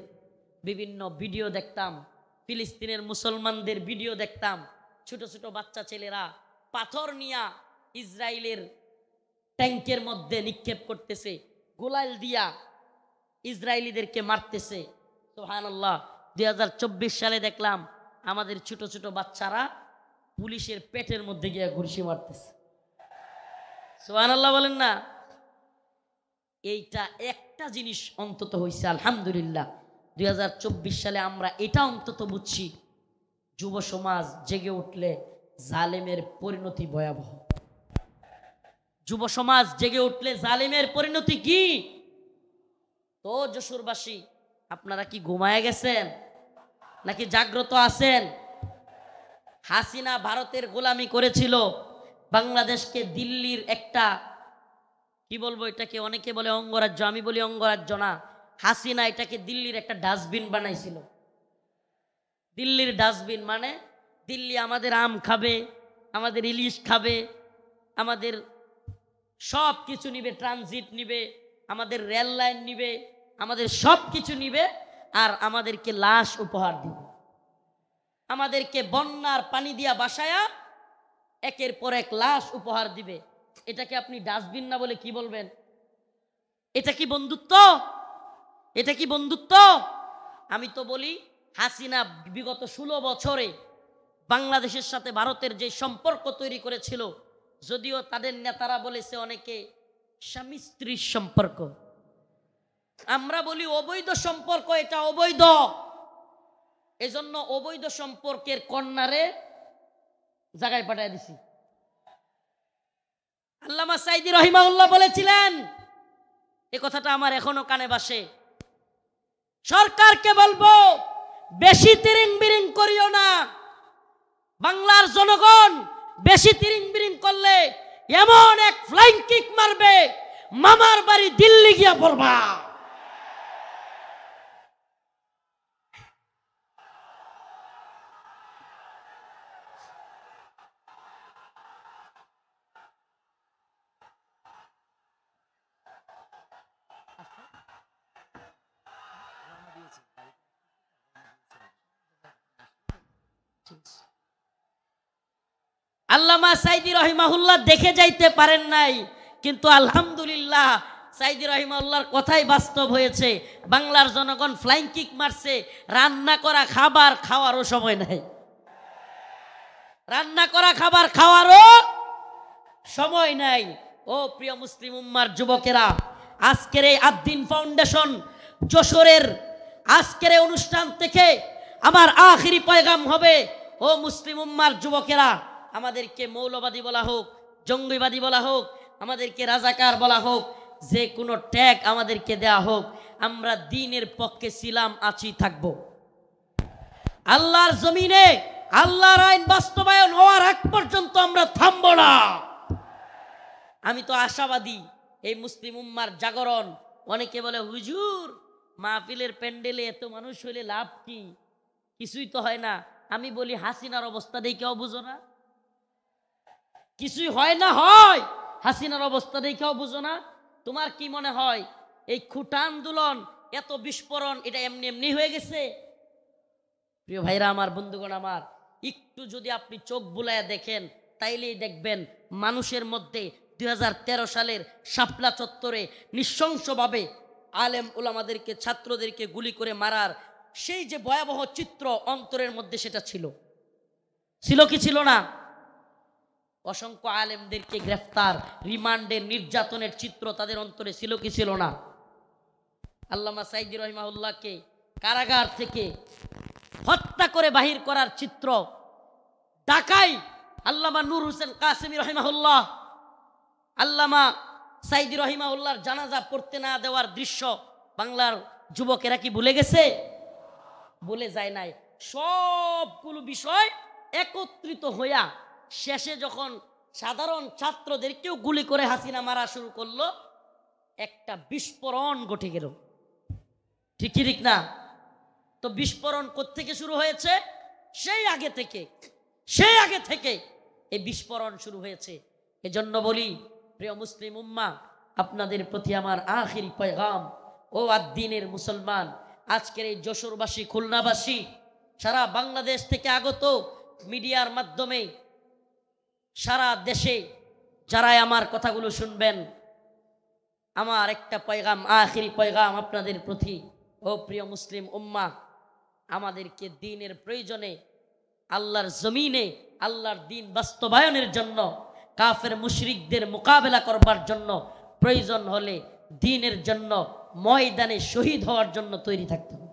বিভিন্ন ভিডিও দেখতাম, ফিলিস্তিনের মুসলমানদের ভিডিও দেখতাম। ছোট ছোট বাচ্চা ছেলেরা পাথর নিয়া ইসরায়েলের ট্যাঙ্কের মধ্যে নিক্ষেপ করতেছে, গোলাল দিয়া ইসরায়েলিদেরকে মারতেছে। সুবহানাল্লাহ। 2024 সালে দেখলাম আমাদের ছোট ছোট বাচ্চারা পুলিশের পেটের মধ্যে গিয়ে ঘুষি মারতেছে। সুবহানাল্লাহ বলেন না। এইটা একটা জিনিস অন্তত হয়েছে আলহামদুলিল্লাহ। 2024 সালে আমরা এটা অন্তত বুঝছি, যুব সমাজ জেগে উঠলে জালেমের পরিণতি ভয়াবহ। যুব সমাজ জেগে উঠলে জালেমের পরিণতি কি? তো যশোরবাসী, আপনারা কি ঘুমায় গেছেন নাকি জাগ্রত আছেন? হাসিনা ভারতের গোলামি করেছিল, বাংলাদেশকে দিল্লির একটা কি বলবো, এটাকে অনেকে বলে অঙ্গরাজ্য, আমি বলি অঙ্গরাজ্য না। হাসিনা এটাকে দিল্লির একটা ডাস্টবিন বানাইছিল। দিল্লির ডাস্টবিন মানে দিল্লি আমাদের আম খাবে, আমাদের ইলিশ খাবে, আমাদের সব কিছু নিবে, ট্রানজিট নিবে, আমাদের রেল লাইন নিবে, আমাদের সব কিছু নিবে, আর আমাদেরকে লাশ উপহার দিবে। আমাদেরকে বন্যার পানি দিয়া বাসায়া একের পর এক লাশ উপহার দিবে। এটাকে আপনি ডাস্টবিন না বলে কি বলবেন? এটা কি বন্ধুত্ব? এটা কি বন্ধুত্ব? আমি তো বলি হাসিনা বিগত 16 বছরে বাংলাদেশের সাথে ভারতের যে সম্পর্ক তৈরি করেছিল, যদিও তাদের নেতারা বলেছে অনেকে স্বামী স্ত্রীর সম্পর্ক, আমরা বলি অবৈধ সম্পর্ক, এটা অবৈধ। এজন্য অবৈধ সম্পর্কের কন্যারে জায়গায় পাঠিয়ে দিছি। আল্লামা সাইদি রহিমাহুল্লাহ বলেছিলেন, এই কথাটা আমার এখনো কানে বাসে, সরকারকে বলবো বেশি তিরিং বিরিং করিও না। বাংলার জনগণ বেশি তিরিং বিরিং করলে এমন এক ফ্লাইং কিক মারবে, মামার বাড়ি দিল্লি গিয়া পড়বা। আল্লামা সাইদি রহিমাহুল্লাহ দেখে যাইতে পারেন নাই, কিন্তু আলহামদুলিল্লাহ সাইদি রহিমাহুল্লাহর কথাই বাস্তব হয়েছে। বাংলার জনগণ ফ্লাইং কিক মারছে, রান্না করা খাবার খাওয়ারও সময় নাই। রান্না করা খাবার খাওয়ারও সময় নাই। ও প্রিয় মুসলিম উম্মার যুবকেরা, আজকের এই আদ্দিন ফাউন্ডেশন যশোরের আজকের এই অনুষ্ঠান থেকে আমার আখিরি পয়গাম হবে, ও মুসলিম উম্মার যুবকেরা, আমাদেরকে মৌলবাদী বলা হোক, জঙ্গিবাদী বলা হোক, আমাদেরকে রাজাকার বলা হোক, যে কোনো ট্যাগ আমাদেরকে দেয়া হোক, আমরা দ্বীনের পক্ষে ছিলাম, আছি, থাকব। আল্লাহর জমিনে আল্লাহর আইন বাস্তবায়ন হওয়ার আগ পর্যন্ত আমরা থামব না। আমি তো আশাবাদী এই মুসলিম উম্মার জাগরণ। অনেকে বলে হুজুর মাহফিলের প্যান্ডেলে এত মানুষ হইলে লাভ কি? কিছুই তো হয় না। আমি বলি হাসিনার অবস্থা দেখেও বুঝো না? কিছুই হয় না, হয় হাসিনার অবস্থা দেখেও বুঝো না? তোমার কি মনে হয় এই খুঁটা আন্দোলন, এত বিস্ফোরণ, এটা এমনি এমনি হয়ে গেছে? প্রিয় ভাইরা আমার, বন্ধুগণ আমার, একটু যদি আপনি চোখ বুলায়া দেখেন তাইলেই দেখবেন মানুষের মধ্যে 2013 সালের শাপলা চত্বরে নৃশংসভাবে আলেম উলামাদেরকে, ছাত্রদেরকে গুলি করে মারার সেই যে ভয়াবহ চিত্র অন্তরের মধ্যে, সেটা ছিল কি ছিল না? অসংখ্য আলেমদেরকে গ্রেফতার, রিমান্ডের, নির্যাতনের চিত্র তাদের অন্তরে ছিল কি ছিল না? আল্লামা সাইদি রহিমাহুল্লাহকে কারাগার থেকে হত্যা করে বাহির করার চিত্র, ঢাকায় আল্লামা নূর হোসেন কাসেমী রহিমাহুল্লাহ, আল্লামা সাইদি রহিমাহুল্লাহর জানাজা পড়তে না দেওয়ার দৃশ্য বাংলার যুবকেরা কি ভুলে গেছে? ভুলে যায় নাই। সবগুলো বিষয় একত্রিত হইয়া শেষে যখন সাধারণ ছাত্রদেরকেও গুলি করে হাসিনা মারা শুরু করলো, একটা বিস্ফোরণ ঘটে গেল। ঠিক না? তো বিস্ফোরণ কোত্থেকে শুরু হয়েছে? সেই আগে থেকে এই বিস্ফোরণ শুরু হয়েছে। এজন্য বলি প্রিয় মুসলিম উম্মাহ, আপনাদের প্রতি আমার আখিরি পয়গাম, ও আদ্দিনের মুসলমান, আজকের এই যশোরবাসী, খুলনাবাসী, সারা বাংলাদেশ থেকে আগত মিডিয়ার মাধ্যমে সারা দেশে যারাই আমার কথাগুলো শুনবেন, আমার একটা পয়গাম, আখিরি পয়গাম আপনাদের প্রতি। ও প্রিয় মুসলিম উম্মাহ, আমাদেরকে দ্বীনের প্রয়োজনে আল্লাহর জমিনে আল্লাহর দ্বীন বাস্তবায়নের জন্য, কাফের মুশরিকদের মোকাবেলা করবার জন্য প্রয়োজন হলে দ্বীনের জন্য ময়দানে শহীদ হওয়ার জন্য তৈরি থাকতে হবে।